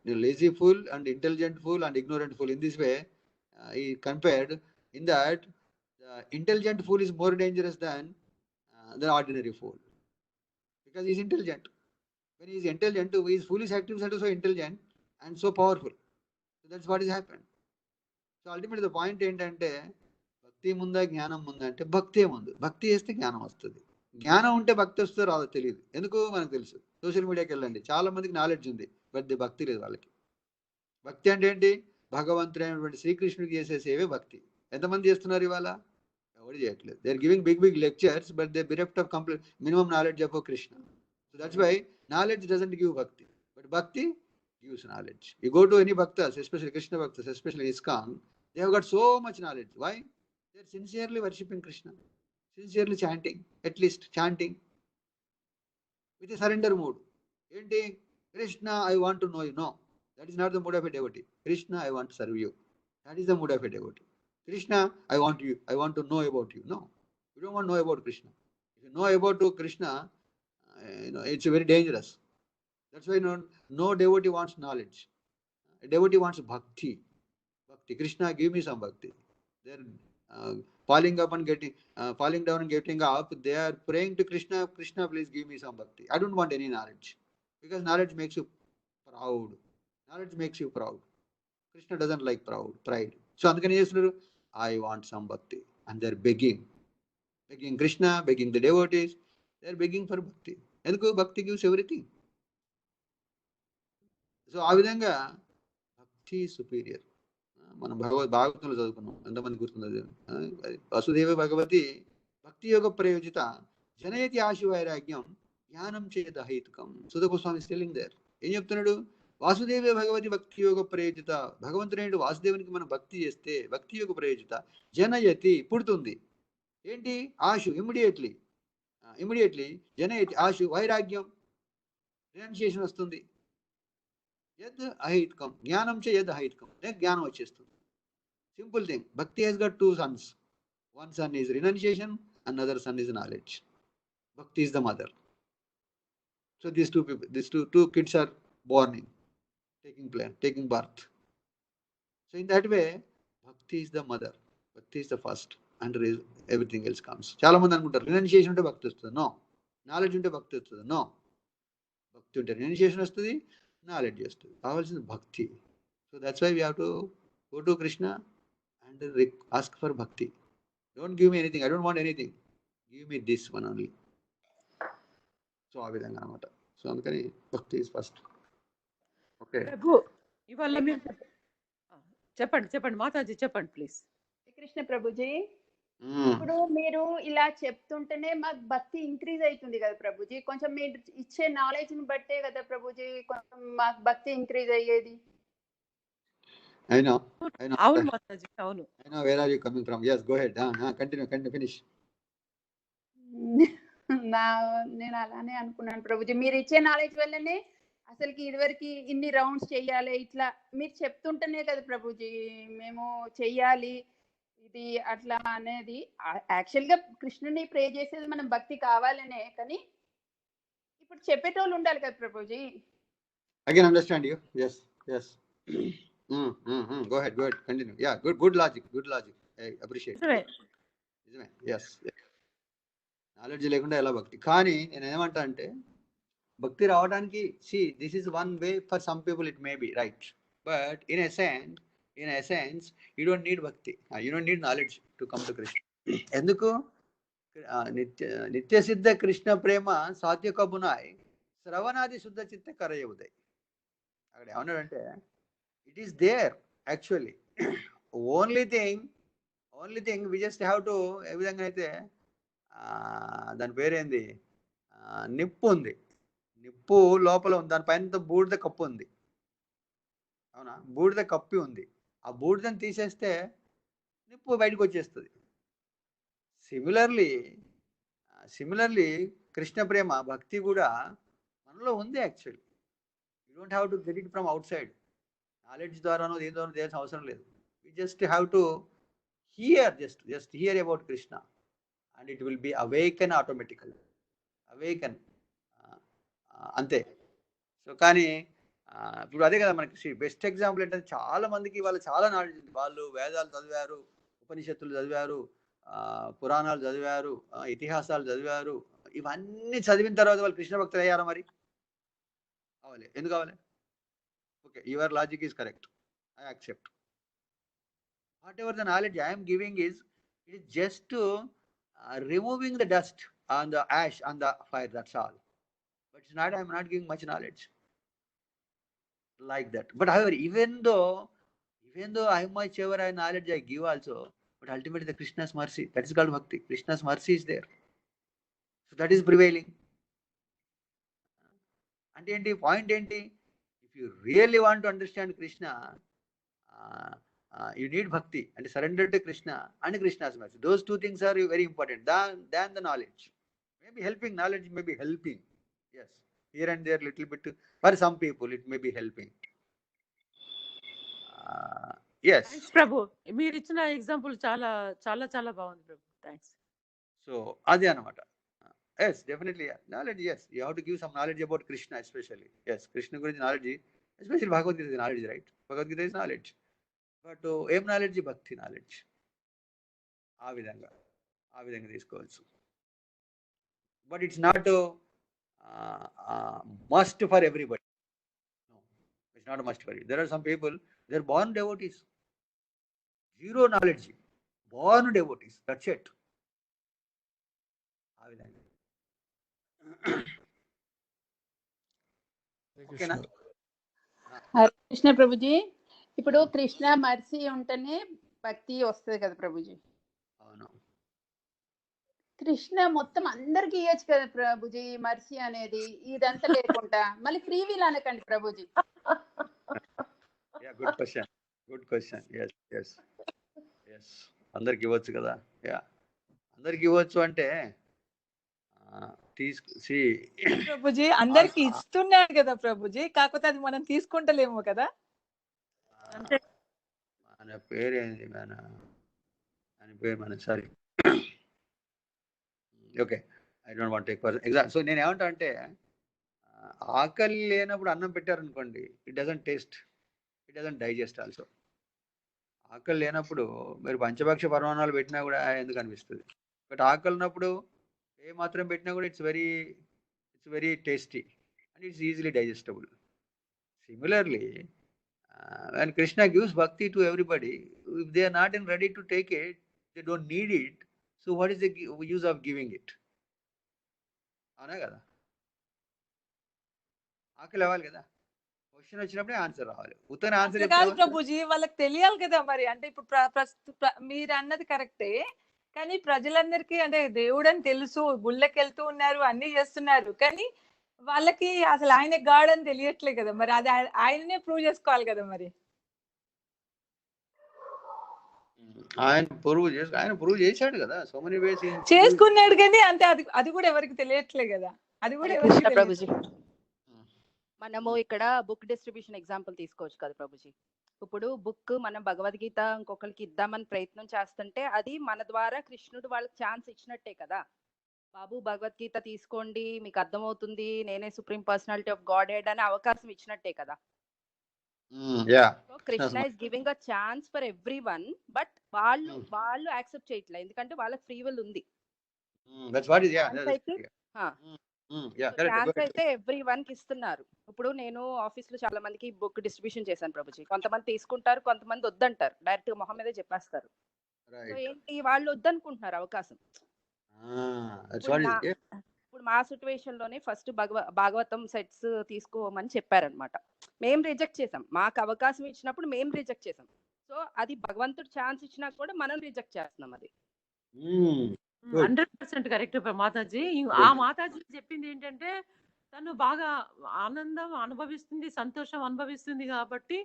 lazy fool and intelligent fool and ignorant fool. In this way, he compared in that the intelligent fool is more dangerous than the ordinary fool, because he is intelligent. When he is intelligent, his foolish activities are so intelligent and so powerful. So that's what has happened. So ultimately the point ఏంటంటే భక్తి ముందా జ్ఞానం ముందా అంటే భక్తే ముందు. భక్తి చేస్తే జ్ఞానం వస్తుంది. జ్ఞానం ఉంటే భక్తి వస్తుందో రాదో తెలియదు. ఎందుకు మనకు తెలుసు. సోషల్ మీడియాకి వెళ్ళండి, చాలా మందికి నాలెడ్జ్ ఉంది, బట్ భక్తి లేదు వాళ్ళకి. భక్తి అంటే ఏంటి? భగవంతుడైనటువంటి శ్రీకృష్ణుడికి చేసే సేవే భక్తి. ఎంతమంది చేస్తున్నారు ఇవాళ? ఎవరు చేయట్లేదు. They are giving big lectures, but they bereft of complete minimum knowledge of Krishna. So that's why knowledge doesn't give bhakti, but bhakti gives knowledge. You go to any bhaktas, especially Krishna bhaktas, especially ISKCON, they have got so much knowledge. Why? They are sincerely worshipping Krishna, sincerely chanting, at least chanting with a surrender mood. Enti Krishna, I want to know you. No, that is not the mood of a devotee. Krishna, I want to serve you. That is the mood of a devotee. Krishna, I want you. I want to know about you. No, you don't want to know about Krishna. If you know about Krishna, it's very dangerous. That's why no devotee wants knowledge. A devotee wants bhakti. Bhakti. Krishna, give me some bhakti. They're falling up and falling down and getting up. They are praying to Krishna. Krishna, please give me some bhakti. I don't want any knowledge, because knowledge makes you proud. Knowledge makes you proud. Krishna doesn't like pride. So అందుకని చేస్తున్నారు, I want some bhakti, and they're begging Krishna, begging the devotees. They're begging for bhakti. ఎందుకు? Bhakti gives everything. So ఆ విధంగా భక్తి superior. మనం భాగవతంలో చదువుకున్నాం, ఎంతమంది గుర్తుంది? వసుదేవ భగవతి భక్తి యోగ ప్రయోజిత జనయతి ఆశు వైరాగ్యం జ్ఞానం చేత హైతుకం. సుధ గోస్వామి స్టెల్లింగ్ దేర్. ఏం చెప్తున్నాడు? వాసుదేవ భగవతి భక్తి యోగ ప్రయోజిత. భగవంతుడైన వాసుదేవునికి మనం భక్తి చేస్తే, భక్తి యోగ ప్రయోజిత జనయతి పుడుతుంది. ఏంటి? ఆశు, ఇమ్మీడియట్లీ జనయతి ఆశు వైరాగ్యం, రినౌన్సియేషన్ వస్తుంది. యద్ అహైతుకం జ్ఞానం చే యద్ అహైతుకం, జ్ఞానం వచ్చేస్తుంది. Simple thing. Bhakti has got two sons. One son is renunciation, another son is knowledge. Bhakti is the mother. So these two kids are born in, taking birth. So in that way, Bhakti is the mother. Bhakti is the first, and everything else comes. చాలా మంది అనుకుంటారు renunciation ఉంటే భక్తి వస్తుంది. No. Knowledge ఉంటే భక్తి వస్తుంది. No. భక్తి ఉంటే renunciation వస్తుంది, knowledge వస్తుంది. కావాల్సింది భక్తి. So that's why we have to go to Krishna and ask for bhakti. Don't give me anything. I don't want anything. Give me this one only. So ఆ విధంగా అన్నమాట. సో అందుకని భక్తి ఇస్ ఫస్ట్. ఓకే ప్రభు, ఇవాళ మీరు చెప్పండి మాతాజీ, చెప్పండి please. Krishna Prabhuji, ఇప్పుడు మీరు ఇలా చెప్తుంటేనే మాకు భక్తి ఇంక్రీజ్ అవుతుంది కదా ప్రభుజీ. కొంచెం మీరు ఇచ్చే నాలెడ్జ్ ని బట్టే కదా ప్రభుజీ కొంచెం మాకు భక్తి ఇంక్రీజ్ అయ్యేది. I know. అవును మాతాజీ, అవును. I know where are you coming from. Yes, go ahead. Continue, finish. నేను అలానే అనుకున్నాను ప్రభుజీ. మీరు ఇచ్చే నాలెడ్జ్ వల్లనే అసలుకి ఇదివరకు ఇన్ని రౌండ్స్ చెయ్యాలి, ఇట్లా మీరు చెప్తుంటేనే కదా ప్రభుజీ మేము చెయ్యాలి ఇది అట్లా అనేది. యాక్చువల్గా కృష్ణుని ప్రే చేసేది మనం భక్తి కావాలనే, కానీ ఇప్పుడు చెప్పేటోళ్ళు ఉండాలి కదా Prabhuji. I can understand you. Yes. Go ahead. Continue. Yeah, good logic. I appreciate. నిజమే. Yes. నాలెడ్జ్ లేకుండా ఎలా భక్తి? కానీ నేను ఏమంటా అంటే, భక్తి రావడానికి, this is one way for some people it may be right, but in a sense you don't need bhakti. You don't need knowledge to come to Krishna. ఎందుకు? నిత్య సిద్ధ కృష్ణ ప్రేమ సాత్విక బునాయ్ శ్రవణాది శుద్ధ చిత్త కరయుదయ్. అక్కడ ఏమన్నాడంటే, it is there actually. only thing we just have to, ఏ విధంగా అయితే దాని పేరేంది, నిప్పు ఉంది, నిప్పు లోపల ఉంది, దానిపైన బూడిద కప్పు ఉంది, అవునా? బూడిద కప్పి ఉంది. ఆ బూడిదని తీసేస్తే నిప్పు బయటకు వచ్చేస్తుంది. సిమిలర్లీ కృష్ణ ప్రేమ భక్తి కూడా మనలో ఉంది actually. You don't have to get it from out side. Knowledge ద్వారానో దేనితో చేయాల్సిన అవసరం లేదు. You just have to hear, just hear about Krishna, and it will be awaken automatically. అంతే. సో కానీ ఇప్పుడు అదే కదా మనకి బెస్ట్ ఎగ్జాంపుల్ ఏంటంటే, చాలా మందికి వాళ్ళు చాలా నాలెడ్జ్ ఉంది. వాళ్ళు వేదాలు చదివారు, ఉపనిషత్తులు చదివారు, పురాణాలు చదివారు, ఇతిహాసాలు చదివారు. ఇవన్నీ చదివిన తర్వాత వాళ్ళు కృష్ణ భక్తులు అయ్యారా? మరి అవ్వాలి. ఎందుకు అవ్వాలి? Okay, your logic is correct. I accept. What ever the knowledge I am giving is, it is just to removing the dust on the ash, on the fire, that's all. But it's not, I'm not giving much knowledge like that. But however, even though how much ever I knowledge I give also, but ultimately the Krishna's mercy, that is called bhakti. Krishna's mercy is there. So that is prevailing. And point if you really want to understand Krishna, you need bhakti and surrender to Krishna and Krishna's mercy. Those two things are very important than the knowledge. Maybe helping, knowledge may be helping. Yes, here and there little bit. For some people it may be helping. Yes. Thanks ప్రభు, మీరు ఇచ్చిన example చాలా చాలా చాలా బాగుంది ప్రభు. Thanks. So adi anamata. Yes, definitely. Knowledge, yes. You have to give some knowledge about Krishna, especially. Yes, Krishna gurinchi knowledge, especially Bhagavad Gita is knowledge, right? Bhagavad Gita is knowledge. But ఏం knowledge? Bhakti knowledge. ఆ విధంగా తీసుకోవచ్చు. But it's not must for everybody. No, it's not a must for you. There are some people, they're born devotees. Zero knowledge. Born devotees. That's it. ఆ విధంగా. ఓకేనా? హరే కృష్ణ ప్రభుజీ. ఇప్పుడు Krishna mercy ఉంటేనే భక్తి వస్తుంది కదా ప్రభుజీ. అవును. కృష్ణ మొత్తం అందరికి ఇవ్వచ్చు కదా ప్రభుజీ మర్సీ అనేది, ఇదంతా లేకుండా మళ్ళీ ఫ్రీ వీల్ అనకండి ప్రభుజీ. Good question. ఎస్ అందరికి ఇవ్వచ్చు కదా. అందరికి ఇవ్వచ్చు అంటే ప్రభుజీ అందరికి ఇస్తున్నాడు కదా ప్రభుజీ, కాకపోతే అది మనం తీసుకుంటలేము కదా. మన పేరేంది, మన sorry, okay, I don't want take example. So నేను ఏమంటా అంటే, ఆకలి లేనప్పుడు అన్నం పెట్టారనుకోండి, it doesn't taste, it doesn't digest also. ఆకలి లేనప్పుడు మీరు పంచభక్ష పరమాణాలు పెట్టినా కూడా ఎందుకు అనిపిస్తుంది. బట్ ఆకలి ఉన్నప్పుడు ఏ మాత్రం పెట్టినా కూడా it's very tasty and it's easily digestible. Similarly, when Krishna gives bhakti to everybody, if they are not ready to take it, they don't need it, so what is the use of giving it? అవునా కదా? ఆకలి అవ్వాలి కదా, question వచ్చినప్పుడే answer రావాలి. ఉత్తర answer కాదు ప్రభుజీ, వాళ్ళకి తెలియాలి కదా మరి. అంటే ఇప్పుడు మీరు అన్నది కరెక్టే, కానీ ప్రజలందరికీ అంటే దేవుడు అని తెలుసు, గుళ్ళకి వెళ్తూ ఉన్నారు, అన్ని చేస్తున్నారు, కానీ వాళ్ళకి అసలు ఆయన గాడ్ అని తెలియట్లే కదా. మరి అది ఆయననే ప్రూవ్ చేసుకోవాలి కదా మరి. ఆయన ప్రూవ్ చేశాడు కదా, సో మెనీ వేస్ చేసుకున్నాడు, కానీ అంటే అది కూడా ఎవరికి తెలియట్లే కదా. అది కూడా ఎవరికి ప్రభుజీ, మనము ఇక్కడ బుక్ డిస్ట్రిబ్యూషన్ ఎగ్జాంపుల్ తీసుకోవచ్చు కదా ప్రభుజీ. ఇప్పుడు బుక్ మనం భగవద్గీత ఇంకొకరికి ఇద్దామని ప్రయత్నం చేస్తుంటే అది మన ద్వారా కృష్ణుడు వాళ్ళకి ఛాన్స్ ఇచ్చినట్టే కదా. బాబు భగవద్గీత తీసుకోండి, మీకు అర్థమవుతుంది, నేనే supreme personality of God head అనే అవకాశం ఇచ్చినట్టే కదా. Krishna is giving a chance for every one, but వాళ్ళు యాక్సెప్ట్ చేయట్లేదు, ఎందుకంటే వాళ్ళకి ఫ్రీ విల్ ఉంది. ఛాన్స్ అయితే ఎవ్రీ వన్ కి ఇస్తున్నారు. ఇప్పుడు నేను ఆఫీస్ లో చాలా మందికి బుక్ డిస్ట్రిబ్యూషన్ చేశాను ప్రభుజీ. కొంతమంది తీసుకుంటారు, కొంతమంది వద్దంటారు, డైరెక్ట్ గా మొహం మీదే చెప్పేస్తారు. సో ఏంటి, వాళ్ళు వద్దనుకుంటున్నారు అవకాశం. ఇప్పుడు మా సిచ్యువేషన్ లోనే ఫస్ట్ భాగవతం సెట్స్ తీసుకోమని చెప్పారనమాట. మేము రిజెక్ట్ చేసాం, మాకు అవకాశం ఇచ్చినప్పుడు మేము రిజెక్ట్ చేసాం. సో అది భగవంతుడు ఛాన్స్ ఇచ్చినా కూడా మనం రిజెక్ట్ చేస్తున్నాం. అది 100% కరెక్ట్ మాతాజీ. ఆ మాతాజీ చెప్పింది ఏంటంటే, తను బాగా ఆనందం అనుభవిస్తుంది, సంతోషం అనుభవిస్తుంది కాబట్టి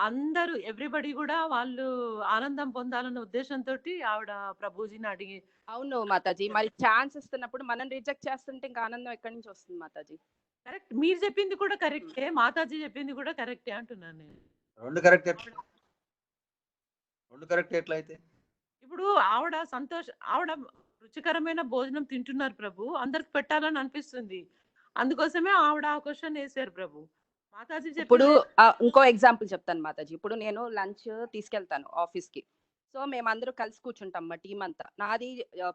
అందరూ ఎవ్రీబడి కూడా వాళ్ళు ఆనందం పొందాలన్న ఉద్దేశంతో ఆవిడ ప్రభుజీని అడిగి. అవును మాతాజీ, మరి ఛాన్స్ ఇస్తున్నప్పుడు మనం రిజెక్ట్ చేస్తుంటే ఇంకా ఆనందం ఎక్కడి నుంచి వస్తుంది మాతాజీ? కరెక్ట్, మీరు చెప్పింది కూడా కరెక్టే, మాతాజీ చెప్పింది కూడా కరెక్టే అంటున్నాను నేను. రెండు కరెక్ట్ ఎట్లా అయితే? ఇప్పుడు ఆవిడ ఆవిడ రుచికరమైన భోజనం తింటున్నారు ప్రభు, అందరికి పెట్టాలని అనిపిస్తుంది, అందుకోసమే ఆవిడ ఆ క్వశ్చన్ వేసారు ప్రభు. మాతాజీ ఇప్పుడు ఇంకో ఎగ్జాంపుల్ చెప్తాను మాతాజీ. ఇప్పుడు నేను లంచ్ తీసుకెళ్తాను ఆఫీస్ కి. సో మేమందరూ కలిసి కూర్చుంటాం, మా టీం అంతా. నాది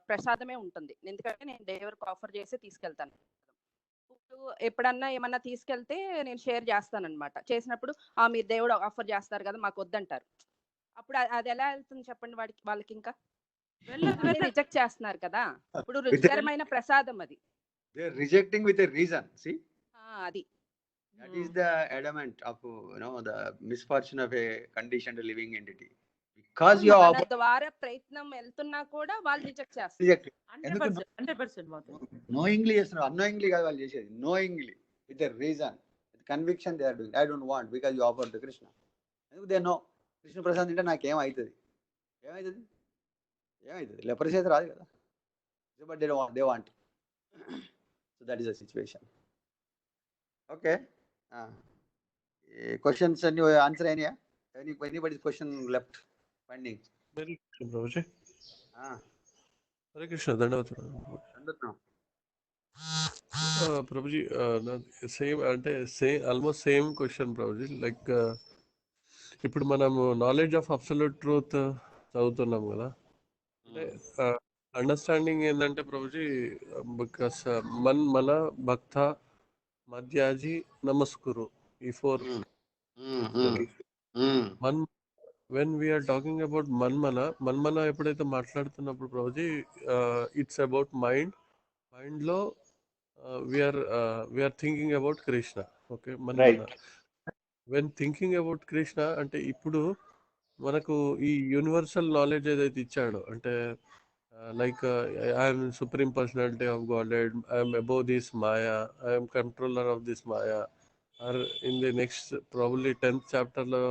ప్రసాదమే ఉంటుంది, ఎందుకంటే నేను దేవుడికి ఆఫర్ చేసి తీసుకెళ్తాను. ఇప్పుడు ఎప్పుడన్నా ఏమన్నా తీసుకెళ్తే నేను షేర్ చేస్తాను అనమాట. చేసినప్పుడు మీరు దేవుడు ఆఫర్ చేస్తారు కదా, మాకు వద్దంటారు. అప్పుడు అది ఎలా వెళ్తుంది చెప్పండి వాళ్ళకి? ఇంకా దాన్ని రిజెక్ట్ చేస్తున్నారు కదా. ఇప్పుడు With a- రుచికరమైన ప్రసాదం అది. they are rejecting with a reason. See, అది that is the element of the misfortune of a conditioned living entity. Because you మన offer ద్వారా ప్రయత్నం వెళ్తున్నా కూడా వాళ్ళు రిజెక్ట్ చేస్తారు. reject. 100% మాత్రం. Knowingly చేస్తున్నారు, unknowingly కాదు వాళ్ళు చేసేది. Knowingly with a reason, with conviction they are doing. I don't want because you offer the Krishna. ఎందుకు they know కృష్ణ ప్రసాద్ తింటే నాకేం అవుతుంది, ఏమవుతుంది లెపరసీ అయితే రాదు కదా. But they want. So that is the situation. Okay. Questions and you answer any? Anybody's question left pending? Hare Krishna, Prabhuji. Ah, Hare Krishna, ధన్యవాదాలు. understand. Prabhuji, same అంటే almost same question Prabhuji. Like ఇప్పుడు మనము knowledge of absolute truth చదువుతున్నాం కదా. అంటే understanding ఏంటంటే Prabhuji, because మన భక్త మధ్యాజీ నమస్కురు ఈ 4 when we are talking about మన్మన ఎప్పుడైతే మాట్లాడుతున్నప్పుడు Prabhuji, ఇట్స్ అబౌట్ మైండ్ లో we are thinking about Krishna. Okay, Right. when thinking about Krishna అంటే ఇప్పుడు మనకు ఈ యూనివర్సల్ నాలెడ్జ్ ఏదైతే ఇచ్చాడో అంటే like I'm supreme personality of god, I'm above this maya, I'm controller of this maya, or in the next probably 10th chapter లో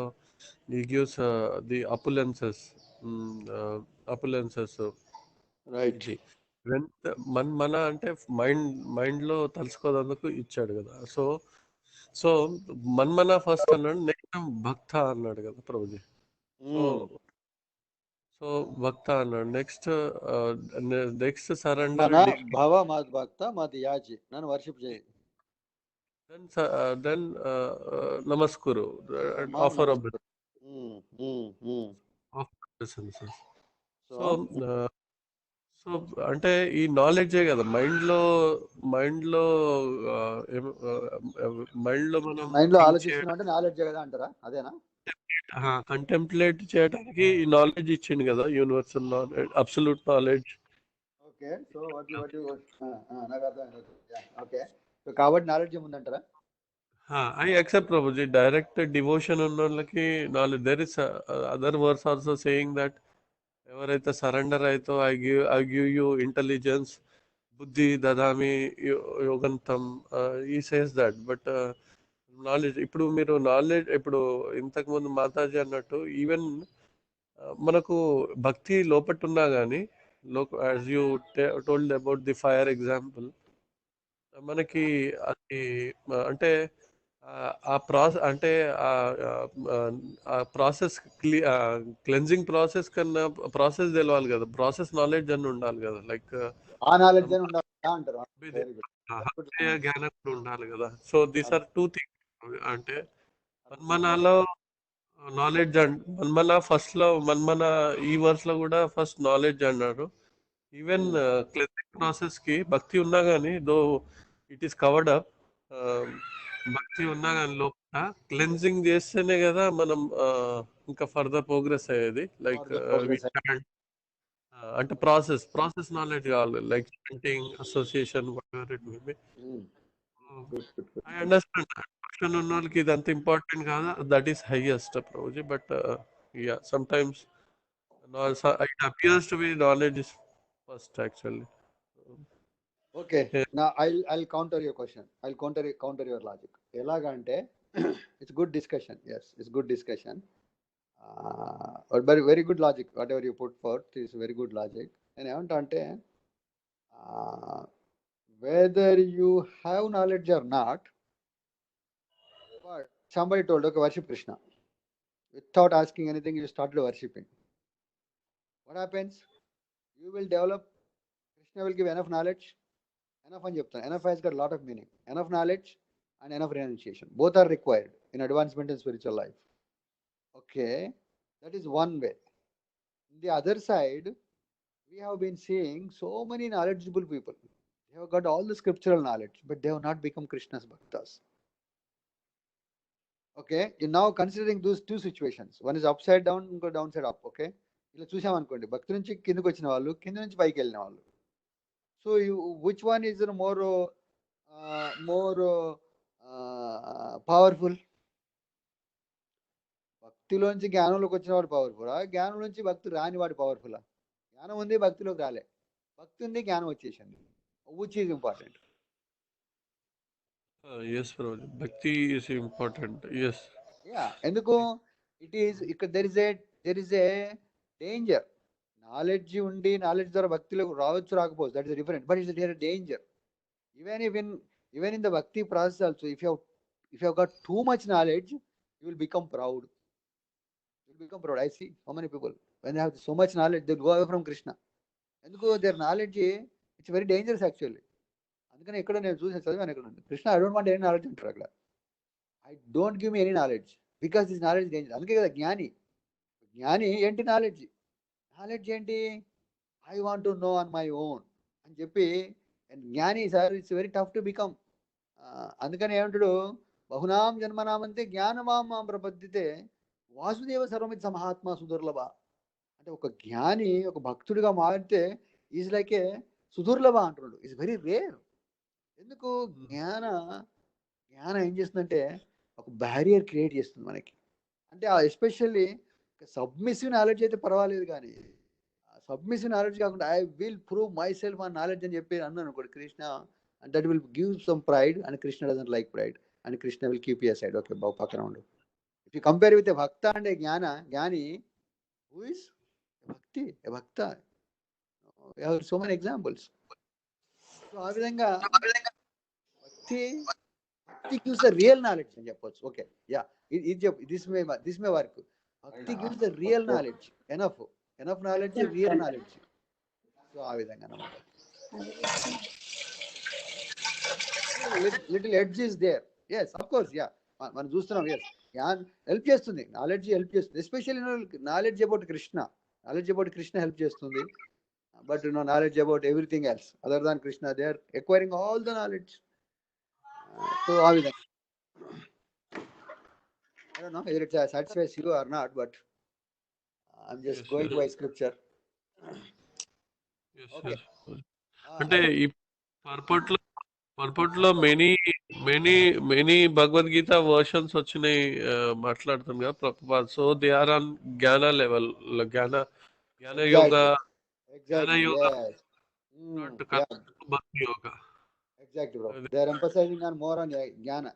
he gives the opulences. Right. ఇది మన అంటే మైండ్ లో తలుసుకోదందుకు ఇచ్చాడు కదా. సో మన్మన ఫస్ట్ అన్నాడు, నెక్స్ట్ భక్త అన్నాడు కదా Prabhuji. సో భక్త అన్నాడు, నెక్స్ట్ సరెండర్, భవ మద్ భక్త మద్ యాజి, నన్ను వర్షిప్ చేయి. దెన్ నమస్కురు, ఆఫర్ సో అంటే ఈ నాలెడ్జే కదా మైండ్ లో మనం ఆలోచిస్తున్నా అంటే నాలెడ్జ్ కదా అంటారా? అదేనా? కంటెంప్లేట్ చేయడానికి ఈ నాలెడ్జ్ ఇచ్చింది కదా, universal knowledge, absolute knowledge. Okay, so నాకు అర్థమైంది. ఓకే, సో కాబట్టి నాలెడ్జ్ ఏముందంటారా? I accept Prabhuji. Direct devotion ఉన్న వాళ్ళకి knowledge. There is other verse also saying that ఎవరైతే సరెండర్ అయితే ఐ గివ్ యూ ఇంటెలిజెన్స్, బుద్ధి దదామి యోగంతం, ఈ సేస్ దట్. బట్ నాలెడ్జ్ ఇప్పుడు ఇంతకుముందు మాతాజీ అన్నట్టు ఈవెన్ మనకు భక్తి లోపట ఉన్నా కానీ as you told about the fire example, మనకి అది అంటే ఆ ప్రాసెస్ అంటే ఆ ప్రాసెస్ క్లెన్జింగ్ ప్రాసెస్ కన్నా ప్రాసెస్ తెలవాలి కదా, ప్రాసెస్ నాలెడ్జ్ అని ఉండాలి కదా. లైక్ ఆ నాలెడ్జ్ అని ఉండాలి అంటారు. జ్ఞానం కూడా ఉండాలి కదా. So these are 2 things. అంటే మన్మనాలో నాలెడ్జ్ మన్మన ఫస్ట్ లో మన్మన ఈ వర్స్ లో కూడా ఫస్ట్ నాలెడ్జ్ అన్నారు. ఈవెన్ క్లెన్జింగ్ ప్రాసెస్ కి భక్తి ఉన్నా కానీ though it is covered up, భక్తి ఉన్నా కానీ లోపల క్లెన్జింగ్ చేస్తేనే కదా మనం ఇంకా ఫర్దర్ ప్రోగ్రెస్ అయ్యేది. లైక్ అంటే ప్రాసెస్ నాలెడ్జ్ కావాలి, like chanting, association, whatever it may be. I understand question ఉన్న వాళ్ళకి ఇది అంత ఇంపార్టెంట్ కాదు, that is highest Prabhuji. But yeah sometimes it appears to be knowledge is first actually. Okay, నా I'll counter your question, I'll counter your logic. ఎలాగంటే it's good discussion, yes it's good discussion, very good logic. Whatever you put forth is very good logic. నేను ఏమంటా అంటే whether you have knowledge or not, but somebody told, okay, worship Krishna. Without asking anything, you started worshipping. What happens? You will develop, Krishna will give enough knowledge. Enough అని చెప్తాను. Enough has got a lot of meaning. Enough knowledge and enough renunciation. Both are required in advancement in spiritual life. Okay, that is one way. On the other side, we have been seeing so many knowledgeable people. They have got all the scriptural knowledge, but they have not become Krishna's bhaktas. Okay, you're now considering those two situations. One is upside down, go downside up. Okay, ఇలా చూసామనుకోండి, భక్తి నుంచి కిందకు వచ్చిన వాళ్ళు, కింద నుంచి పైకి వెళ్ళిన వాళ్ళు. So which one is more powerful? భక్తిలోంచి జ్ఞానంలోకి వచ్చిన వాడు పవర్ఫుల్, జ్ఞానం నుంచి భక్తి రాని వాడు పవర్ఫుల్? జ్ఞానం ఉంది, భక్తిలోకి రాలే. భక్తి ఉంది, జ్ఞానం వచ్చేసింది. Which is important? Yes Prabhuji, భక్తి ఇస్ ఇంపార్టెంట్. ఎస్. ఎందుకు? ఇట్ ఈస్ ఇక్కడ there is a danger. Knowledge ఉండి నాలెడ్జ్ ద్వారా భక్తిలోకి రావచ్చు, రాకపోవచ్చు, that is different. But it's danger. Even in the bhakti process also, if you have got too much knowledge, you will become proud. I see how many people, when they have so much knowledge, they go away from Krishna. Enduko their knowledge, it's very dangerous actually. Andukane ekkada nenu chusa chadivaanu ekkada undi, Krishna, I don't want any knowledge antaru akkada. I don't give me any knowledge because this knowledge is dangerous. Anduke kada జ్ఞాని ఏంటి? Knowledge ఏంటి? I want to know on my own అని చెప్పి. జ్ఞాని sir, it's very tough to become. అందుకని ఏమంటాడు, బహునాం జన్మనామంతే జ్ఞానమాం ప్రపద్యతే వాసుదేవ సర్వమిత్ సమహాత్మ సుదుర్లభ. అంటే ఒక జ్ఞాని, ఒక భక్తుడిగా మారితే ఈజ్ లైక్ ఏ సుదుర్లభ అంటున్నాడు. Is very rare. ఎందుకు? జ్ఞానం ఏం చేస్తుందంటే ఒక బ్యారియర్ క్రియేట్ చేస్తుంది మనకి. అంటే ఎస్పెషల్లీ సబ్మిసివ్ నాలెడ్జ్ అయితే పర్వాలేదు, కానీ సబ్మిసివ్ నాలెడ్జ్ కాకుండా I will prove myself on knowledge అని చెప్పి అన్నాను అనుకోండి, Krishna, and that will give some pride, and Krishna doesn't like pride, and Krishna will keep your side. Okay, బాగు పక్కన ఉండు. If you compare with a bhakta and a jnani, who is a bhakta? We have so many examples. So ఆ విధంగా భక్తి gives the real knowledge అని చెప్పొచ్చు. Okay, yeah, ఇది చెప్పు, దిస్ మే వర్క్. భక్తి gives the real knowledge, enough knowledge, real knowledge. So ఆ విధంగా అన్నమాట. Little edge is there. Yes, of course, yeah, మనం చూస్తున్నాం. ఎస్, హెల్ప్ చేస్తుంది, నాలెడ్జ్ హెల్ప్ చేస్తుంది. Especially knowledge about Krishna help చేస్తుంది. But knowledge about everything else other than Krishna, they are acquiring all the knowledge. So ఆ విధంగా I don't know whether it satisfies you or not, but I'm just going by scripture. Okay. అంటే ఈ పర్పట్లో many Bhagavad Gita versions వచ్చినాయి మాట్లాడుతాను కదా Prabhupada. So they are on jnana level, jnana yoga, భక్తి యోగ. Exactly, bro. They are emphasizing on more on jnana.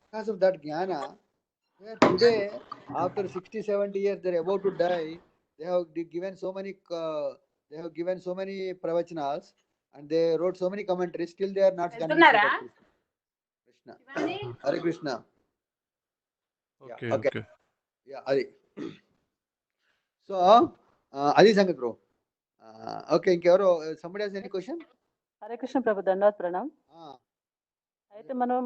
Because of that jnana, today, after 60-70 years, they are about to die. They have given so many pravachnas, and they wrote so many commentaries. Still, they are not convinced about Krishna. Hare Krishna. Okay. Yeah, Adi. So, Adi Sangat, bro. Okay, somebody has any question? Hare Krishna ప్రభు, ధన్యవాద ప్రణాం. అయితే మనం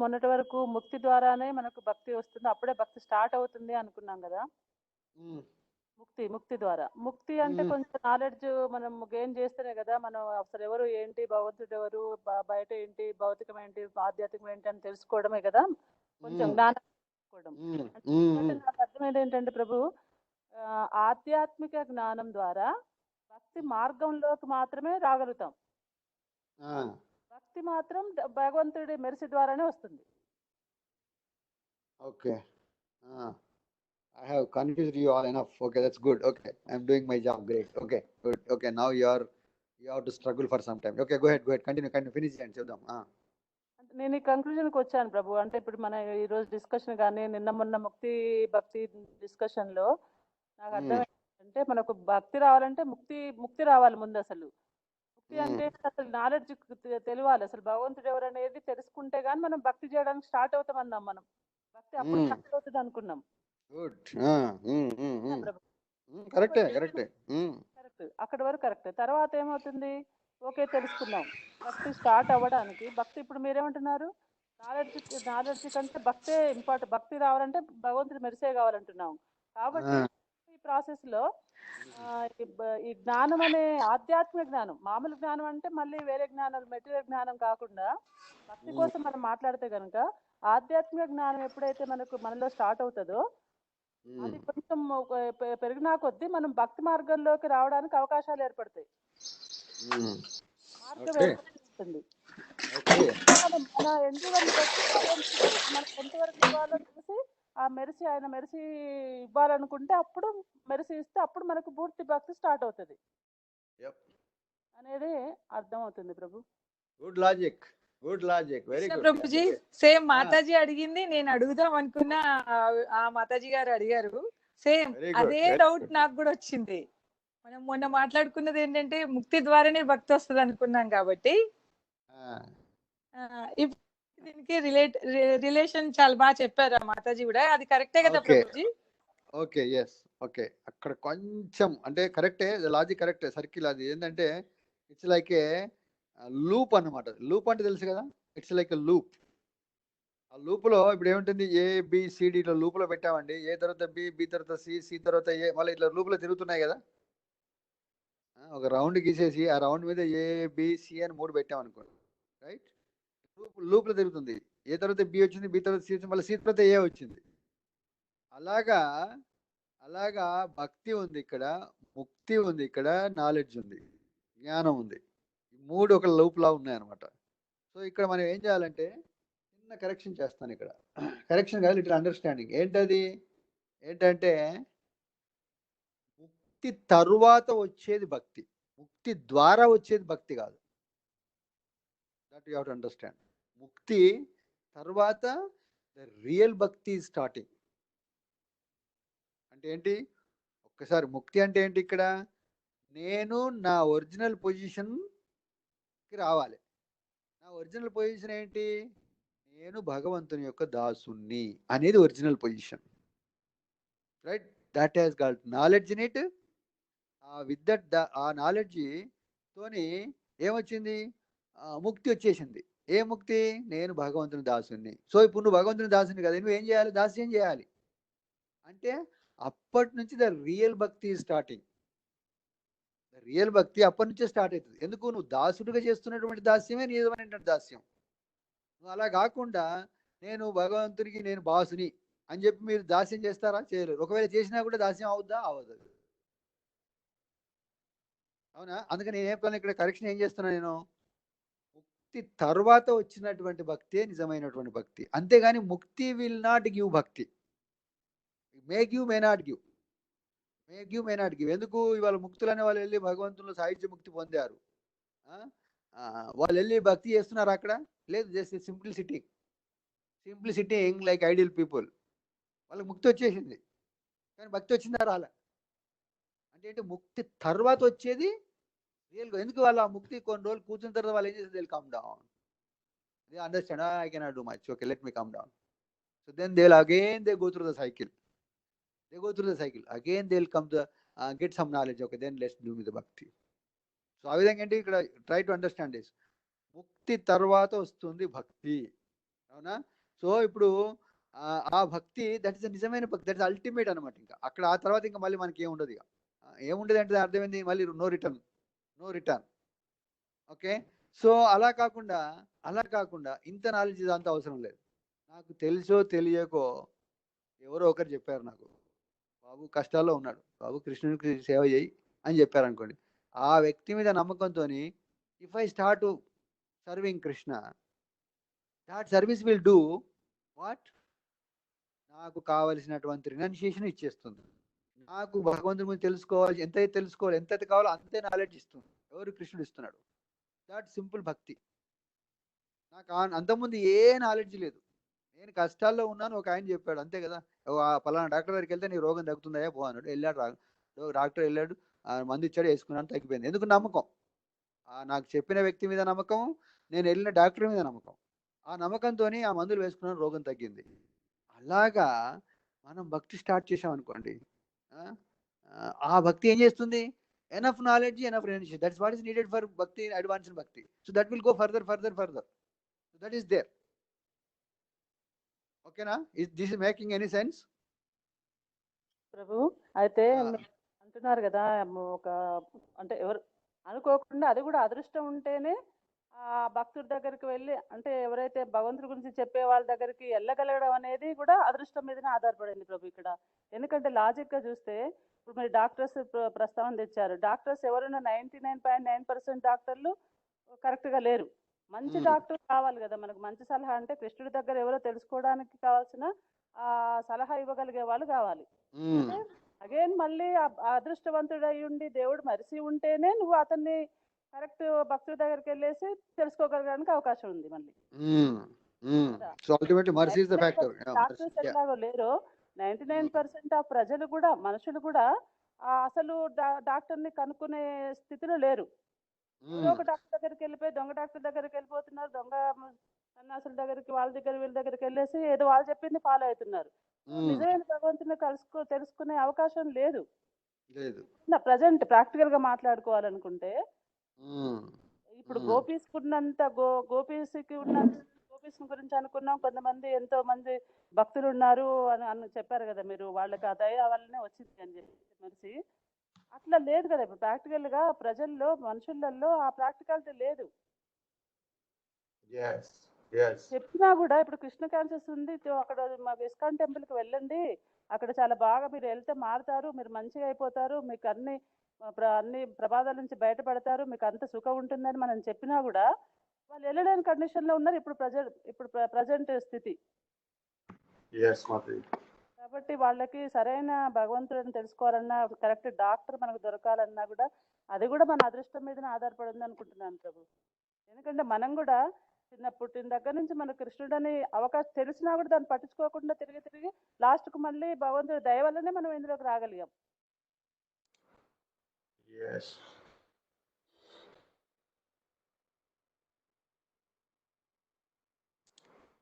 మొన్నటి వరకు ముక్తి ద్వారానే మనకు భక్తి వస్తుంది, అప్పుడే భక్తి స్టార్ట్ అవుతుంది అనుకున్నాం కదా. ముక్తి ద్వారా, ముక్తి అంటే కొంచెం నాలెడ్జ్ మనం గెయిన్ చేస్తేనే కదా మనం అసలు ఎవరు ఏంటి, భగవంతుడు ఎవరు, బయట ఏంటి, భౌతికం ఏంటి, ఆధ్యాత్మికం ఏంటి అని తెలుసుకోవడమే కదా కొంచెం జ్ఞానం తెలుసుకోవడం. అంటే నాకు అర్థమైంది ఏంటంటే ప్రభు, ఆధ్యాత్మిక జ్ఞానం ద్వారా భక్తి మార్గంలోకి మాత్రమే రాగలుగుతాం. భక్తి మాత్రం భగవంతుడి మెరిసి ద్వారానే వస్తుంది. Okay, I have confused you all enough. Okay, that's good. Okay, I'm doing my job. Great. Okay, good. Okay, now you have to struggle for some time. Okay, go ahead. Continue. Finish and చెప్దాం. నేను ఈ కంక్లూజన్కి వచ్చాను ప్రభు. అంటే ఇప్పుడు మన ఈరోజు discussion కానీ నిన్న మొన్న ముక్తి భక్తి డిస్కషన్లో నాకు అర్థమైందంటే, మనకు భక్తి రావాలంటే ముక్తి రావాలి ముందు. అసలు ముక్తి అంటే అసలు నాలెడ్జ్ తెలియాలి. అసలు భగవంతుడు ఎవరు అనేది తెలుసుకుంటే గానీ మనం భక్తి చేయడానికి స్టార్ట్ అవుతాం అన్నాం. మనం భక్తి అప్పుడు స్టార్ట్ అవుతుంది అనుకున్నాం. కరెక్ట్. అక్కడి వరకు కరెక్ట్. తర్వాత ఏమవుతుంది, ఓకే తెలుసుకున్నాం. భక్తి స్టార్ట్ అవ్వడానికి ఇప్పుడు మీరేమంటున్నారు, నాలెడ్జ్ కంటే భక్తే ఇంపార్టెంట్. భక్తి రావాలంటే భగవంతుడు మెరిసే కావాలంటున్నాం. కాబట్టి ఈ ప్రాసెస్ లో ఈ జ్ఞానం అనే ఆధ్యాత్మిక జ్ఞానం, మామూలు జ్ఞానం అంటే మళ్ళీ వేరే జ్ఞానాలు, మెటీరియల్ జ్ఞానం కాకుండా భక్తి కోసం మనం మాట్లాడితే కనుక ఆధ్యాత్మిక జ్ఞానం ఎప్పుడైతే మనలో స్టార్ట్ అవుతుందో అది కొంచెం పెరిగినా కొద్దీ మనం భక్తి మార్గంలోకి రావడానికి అవకాశాలు ఏర్పడతాయి, మార్గం ఏర్పడుతుంది. మన ఎండివర్ బట్టి భగవంతుడికి మనం ఎంతవరకు ఇవ్వాలో చూసి ఆ మెరిసి ఆయన మెరిసి ఇవ్వాలనుకుంటే అప్పుడు మెరిసి ఇస్తే అప్పుడు మనకు పూర్తి భక్తి స్టార్ట్ అవుతుంది అనేది అర్థమవుతుంది ప్రభు. Good logic, good logic, very good ప్రభుజీ. సేమ్ మాతాజీ అడిగింది నేను అడుగుదాం అనుకున్నా, ఆ మాతాజీ గారు అడిగారు సేమ్ అదే డౌట్ నాకు కూడా వచ్చింది. మనం మొన్న మాట్లాడుకున్నది ఏంటంటే ముక్తి ద్వారానే భక్తి వస్తుంది అనుకున్నాం కాబట్టి దీనికి రిలేషన్ చాలా బాగా చెప్పారు మాతాజీ కూడా. అది కరెక్టే కదా ప్రభుజీ? Okay, yes, okay. అక్కడ కొంచెం అంటే కరెక్టే, లాజిక్ కరెక్టే. సర్కిల్ అది ఏంటంటే ఇట్స్ లైక్ ఏ లూప్ అన్నమాట. లూప్ అంటే తెలుసు కదా, ఇట్స్ లైక్ ఎ లూప్. ఆ లూప్లో ఇప్పుడు ఏముంటుంది, ఏబిసిడి ఇట్లా లూప్లో పెట్టామండి, ఏ తర్వాత బి, బి తర్వాత సి, సి తర్వాత ఏ, మళ్ళీ ఇట్లా లూప్లో తిరుగుతున్నాయి కదా. ఒక రౌండ్ గీసేసి ఆ రౌండ్ మీద ఏబిసి అని 3 పెట్టామనుకోండి, రైట్? లూప్లో తిరుగుతుంది. ఏ తర్వాత బి వచ్చింది, బి తర్వాత సి వచ్చింది, మళ్ళీ సి తర్వాత ఏ వచ్చింది. అలాగా అలాగా భక్తి ఉంది ఇక్కడ, ముక్తి ఉంది ఇక్కడ, నాలెడ్జ్ ఉంది, జ్ఞానం ఉంది. ఈ 3 ఒక లూప్లా ఉన్నాయన్నమాట. సో ఇక్కడ మనం ఏం చేయాలంటే చిన్న కరెక్షన్ చేస్తాను ఇక్కడ. కరెక్షన్ కాదు, లిటిల్ అండర్స్టాండింగ్. ఏంటంటే ముక్తి తరువాత వచ్చేది భక్తి, ముక్తి ద్వారా వచ్చేది భక్తి కాదు. That you have to understand. ముక్తి తర్వాత ద రియల్ భక్తి స్టార్టింగ్. అంటే ఏంటి, ఒక్కసారి ముక్తి అంటే ఏంటి, ఇక్కడ నేను నా ఒరిజినల్ పొజిషన్కి రావాలి. నా ఒరిజినల్ పొజిషన్ ఏంటి, నేను భగవంతుని యొక్క దాసుని అనేది original position, right? That has got knowledge in it. With that ఆ నాలెడ్జ్ తోని ఏమొచ్చింది, ముక్తి వచ్చేసింది. ఏ ముక్తి, నేను భగవంతుని దాసుని. సో ఇప్పుడు నువ్వు భగవంతుని దాసుని కదా, నువ్వు ఏం చేయాలి, దాస్యం చేయాలి. అంటే అప్పటి నుంచి ద రియల్ భక్తి స్టార్టింగ్. ద రియల్ భక్తి అప్పటి నుంచే స్టార్ట్ అవుతుంది. ఎందుకు, నువ్వు దాసుడిగా చేస్తున్నటువంటి దాస్యమే నిజమైనటువంటి దాస్యం. నువ్వు అలా కాకుండా నేను భగవంతుడికి నేను బాసుని అని చెప్పి మీరు దాస్యం చేస్తారా, చేయలేరు. ఒకవేళ చేసినా కూడా దాస్యం అవుద్దా, అవ్వదు. అవునా? అందుకని నేను ఏం ఇక్కడ కరెక్షన్ ఏం చేస్తున్నా, నేను ముక్తి తర్వాత వచ్చినటువంటి భక్తే నిజమైనటువంటి భక్తి. అంతేగాని ముక్తి విల్ నాట్ గివ్ భక్తి. May give, may not give. May give, may not give. ఎందుకు, ఇవాళ ముక్తులు అనే వాళ్ళు వెళ్ళి భగవంతులు సాహిత్య ముక్తి పొందారు, వాళ్ళు వెళ్ళి భక్తి చేస్తున్నారు అక్కడ, లేదు, just simple sitting like ideal people. వాళ్ళకి ముక్తి వచ్చేసింది, కానీ భక్తి వచ్చిందా, రాలే. అంటే ముక్తి తర్వాత వచ్చేది రియల్గా. ఎందుకు, వాళ్ళ ముక్తి కొన్ని రోజులు కూర్చున్న తర్వాత వాళ్ళు ఏం చేస్తారు, they come down, they understand, I cannot do much, okay let me come down. So then they will again they go through the cycle, again they will come the get some knowledge, okay then let's do with the bhakti. So ఆ విధంగా ఏంటి, ఇక్కడ try to understand this. ముక్తి తర్వాత వస్తుంది భక్తి, అవునా? So ఇప్పుడు ఆ భక్తి దట్ ఇస్ నిజమైన భక్తి, దట్ ఇస్ అల్టిమేట్ అనమాట. ఇంకా అక్కడ ఆ తర్వాత ఇంకా మళ్ళీ మనకి ఏముండదు, ఇక ఏముండదు అంటే అర్థమైంది, మళ్ళీ నో రిటర్న్. ఓకే. సో అలా కాకుండా ఇంత నాలెడ్జ్ ఇదంతా అవసరం లేదు. నాకు తెలుసో తెలియకో ఎవరో ఒకరు చెప్పారు నాకు, బాబు కష్టాల్లో ఉన్నాడు, బాబు కృష్ణునికి సేవ చేయి అని చెప్పారు అనుకోండి. ఆ వ్యక్తి మీద నమ్మకంతో if I start serving Krishna, that service will do what, నాకు కావలసినటువంటి రినౌన్సియేషన్ ఇచ్చేస్తుంది. నాకు భగవంతుని గురించి తెలుసుకోవాలి, ఎంతైతే కావాలో అంతే నాలెడ్జ్ ఇస్తుంది. ఎవరు, కృష్ణుడు ఇస్తున్నాడు. దాట్ సింపుల్ భక్తి. నాకు అంతకుముందు ఏ నాలెడ్జ్ లేదు, నేను కష్టాల్లో ఉన్నాను, ఒక ఆయన చెప్పాడు అంతే కదా, పలానా డాక్టర్ దగ్గరికి వెళ్తే నీ రోగం తగ్గుతుందా పో అన్నాడు. వెళ్ళాడు, డాక్టర్ వెళ్ళాడు, మందు ఇచ్చాడు, వేసుకున్నాను, తగ్గిపోయింది. ఎందుకు, నమ్మకం. నాకు చెప్పిన వ్యక్తి మీద నమ్మకం, నేను వెళ్ళిన డాక్టర్ మీద నమ్మకం. ఆ నమ్మకంతో ఆ మందులు వేసుకున్నాను, రోగం తగ్గింది. అలాగా మనం భక్తి స్టార్ట్ చేసాం అనుకోండి, ఆ భక్తి ఏం చేస్తుంది, enough knowledge, enough renunciation, that's what is needed for bhakti, advanced bhakti. So that will go further. So that is there. ఓకేనా? This is making any sense Prabhu? అయితే అంటున్నారు కదా, ఒక అంటే ఎవరు అనుకోకుండా అది కూడా అదృష్టం ఉంటేనే ఆ భక్తుడి దగ్గరికి వెళ్ళి అంటే ఎవరైతే భగవంతుడి గురించి చెప్పే వాళ్ళ దగ్గరికి వెళ్ళగలగడం అనేది కూడా అదృష్టం మీదనే ఆధారపడింది ప్రభు ఇక్కడ. ఎందుకంటే లాజిక్గా చూస్తే ఇప్పుడు మీరు డాక్టర్స్ ప్రస్తావన తెచ్చారు. డాక్టర్స్ ఎవరైనా 99.9% డాక్టర్లు కరెక్ట్గా లేరు. మంచి డాక్టర్ కావాలి కదా మనకు. మంచి సలహా అంటే కృష్ణుడి దగ్గర ఎవరో తెలుసుకోవడానికి కావాల్సిన సలహా ఇవ్వగలిగే వాళ్ళు కావాలి. అంటే అగైన్ మళ్ళీ అదృష్టవంతుడు అయి ఉండి దేవుడు మరిసి ఉంటేనే నువ్వు అతన్ని కరెక్ట్ భక్తుడి దగ్గరికి వెళ్ళేసి తెలుసుకోగలగడానికి అవకాశం ఉంది మళ్ళీ. డాక్టర్స్ ఎట్లాగో లేరో 99% ఆ ప్రజలు కూడా మనుషులు కూడా అసలు డాక్టర్ని కనుక్కునే స్థితిలో లేరు. ఎవరో ఒక డాక్టర్ దగ్గరికి వెళ్ళిపోయి దొంగ డాక్టర్ దగ్గరికి వెళ్ళిపోతున్నారు. దొంగ సన్యాసుల దగ్గరికి వాళ్ళ దగ్గర వీళ్ళ దగ్గరికి వెళ్ళేసి ఏదో వాళ్ళు చెప్పింది ఫాలో అవుతున్నారు. నిజమైన భగవంతుని తెలుసుకునే అవకాశం లేదు. ప్రజెంట్ ప్రాక్టికల్ గా మాట్లాడుకోవాలనుకుంటే ఇప్పుడు గోపీస్కున్నంత గోపీస్కి ఉన్నంత గోపీస్ గురించి అనుకున్నాం. కొంతమంది ఎంతో మంది భక్తులు ఉన్నారు అని చెప్పారు కదా మీరు. వాళ్ళకి ఆ దయ వల్లనే వచ్చింది అని చెప్పి మనిషి అట్లా లేదు కదా. ఇప్పుడు ప్రాక్టికల్ గా ప్రజల్లో మనుషులలో ఆ ప్రాక్టికాలిటీ లేదు. చెప్పినా కూడా ఇప్పుడు కృష్ణ కాన్షియస్ ఉంది. అక్కడ మా ఇస్కాన్ టెంపుల్కి వెళ్ళండి, అక్కడ చాలా బాగా మీరు వెళ్తే మారుతారు, మీరు మంచిగా అయిపోతారు, మీకు అన్ని ప్రమాదాల నుంచి బయటపడతారు, మీకు అంత సుఖం ఉంటుందని మనం చెప్పినా కూడా వాళ్ళు వెళ్ళలేని కండిషన్లో ఉన్నారు ఇప్పుడు ప్రజెంట్ స్థితి. కాబట్టి వాళ్ళకి సరైన భగవంతుడిని తెలుసుకోవాలన్నా కరెక్ట్ డాక్టర్ మనకు దొరకాలన్నా కూడా అది కూడా మన అదృష్టం మీదనే ఆధారపడి ఉంది అనుకుంటున్నాను ప్రభు. ఎందుకంటే మనం కూడా పుట్టిన దగ్గర నుంచి మన కృష్ణుడని అవకాశం తెలిసినా కూడా దాన్ని పట్టించుకోకుండా తిరిగి లాస్ట్కు మళ్ళీ భగవంతుడి దయ వల్లనే మనం ఇందులోకి రాగలిగాం.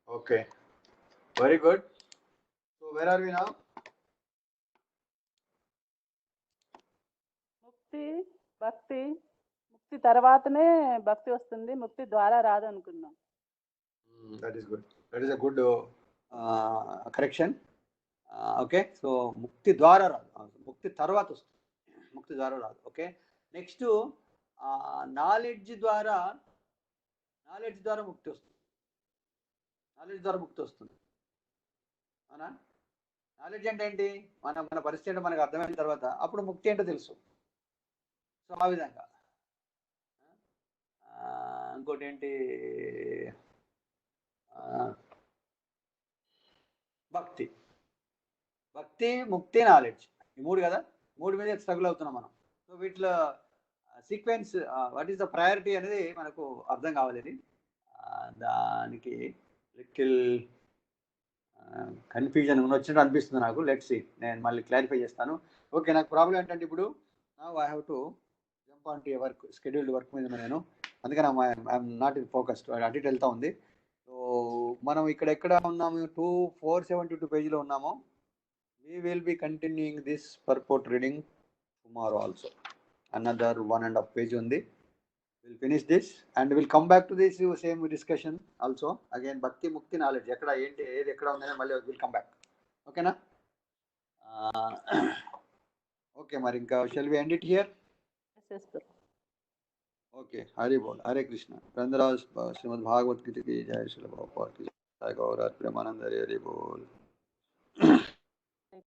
Okay, very good. So where are we now? ముక్తి తర్వాతనే భక్తి వస్తుంది, ముక్తి ద్వారా రాదు అనుకున్నాం. That is good. That is a good correction. Okay, so ముక్తి ద్వారా రాదు, ముక్తి తర్వాత వస్తుంది, ముక్తి ద్వారా రాదు. ఓకే, నెక్స్ట్ నాలెడ్జ్ ద్వారా ముక్తి వస్తుంది. నాలెడ్జ్ ద్వారా ముక్తి వస్తుంది, అవునా? నాలెడ్జ్ అంటే ఏంటి? మన పరిస్థితి ఏంటో మనకు అర్థమైన తర్వాత అప్పుడు ముక్తి ఏంటో తెలుసు. సో ఆ విధంగా. ఇంకోటి ఏంటి? భక్తి, ముక్తి, నాలెడ్జ్, ఈ మూడు కదా. మూడు మీద స్ట్రగుల్ అవుతున్నాం మనం. సో వీటిలో sequence, what is the priority అనేది మనకు అర్థం కావాలి. దానికి లిటిల్ కన్ఫ్యూజన్ వచ్చినట్టు అనిపిస్తుంది నాకు. లెట్స్ సీ, నేను మళ్ళీ క్లారిఫై చేస్తాను. ఓకే, నాకు ప్రాబ్లం ఏంటంటే ఇప్పుడు I have to jump on to A work, scheduled work మీద నేను, అందుకని ఐఎమ్ నాట్ ఇన్ ఫోకస్డ్, అటు ఇటు వెళ్తా ఉంది. సో మనం ఎక్కడ ఉన్నాము? 472 పేజీలో ఉన్నాము. We will be continuing this purport reading tomorrow also. Another 1.5 page ఉంది. We'll finish this and we'll come back to this same discussion also. Again, bhakti, mukti, knowledge. ఏది ఎక్కడ ఉందనే మళ్ళీ we'll come back. ఓకేనా? ఓకే, మరి ఇంకా shall we end it here? Yes, sir. Okay, Hari బోల్, హరే కృష్ణ. గ్రంథరాజ్ శ్రీమద్ భాగవత్ గీత కి జయ, శ్రీల ప్రభుపాద కి జయ, గౌర ప్రేమానంద హరి బోల్.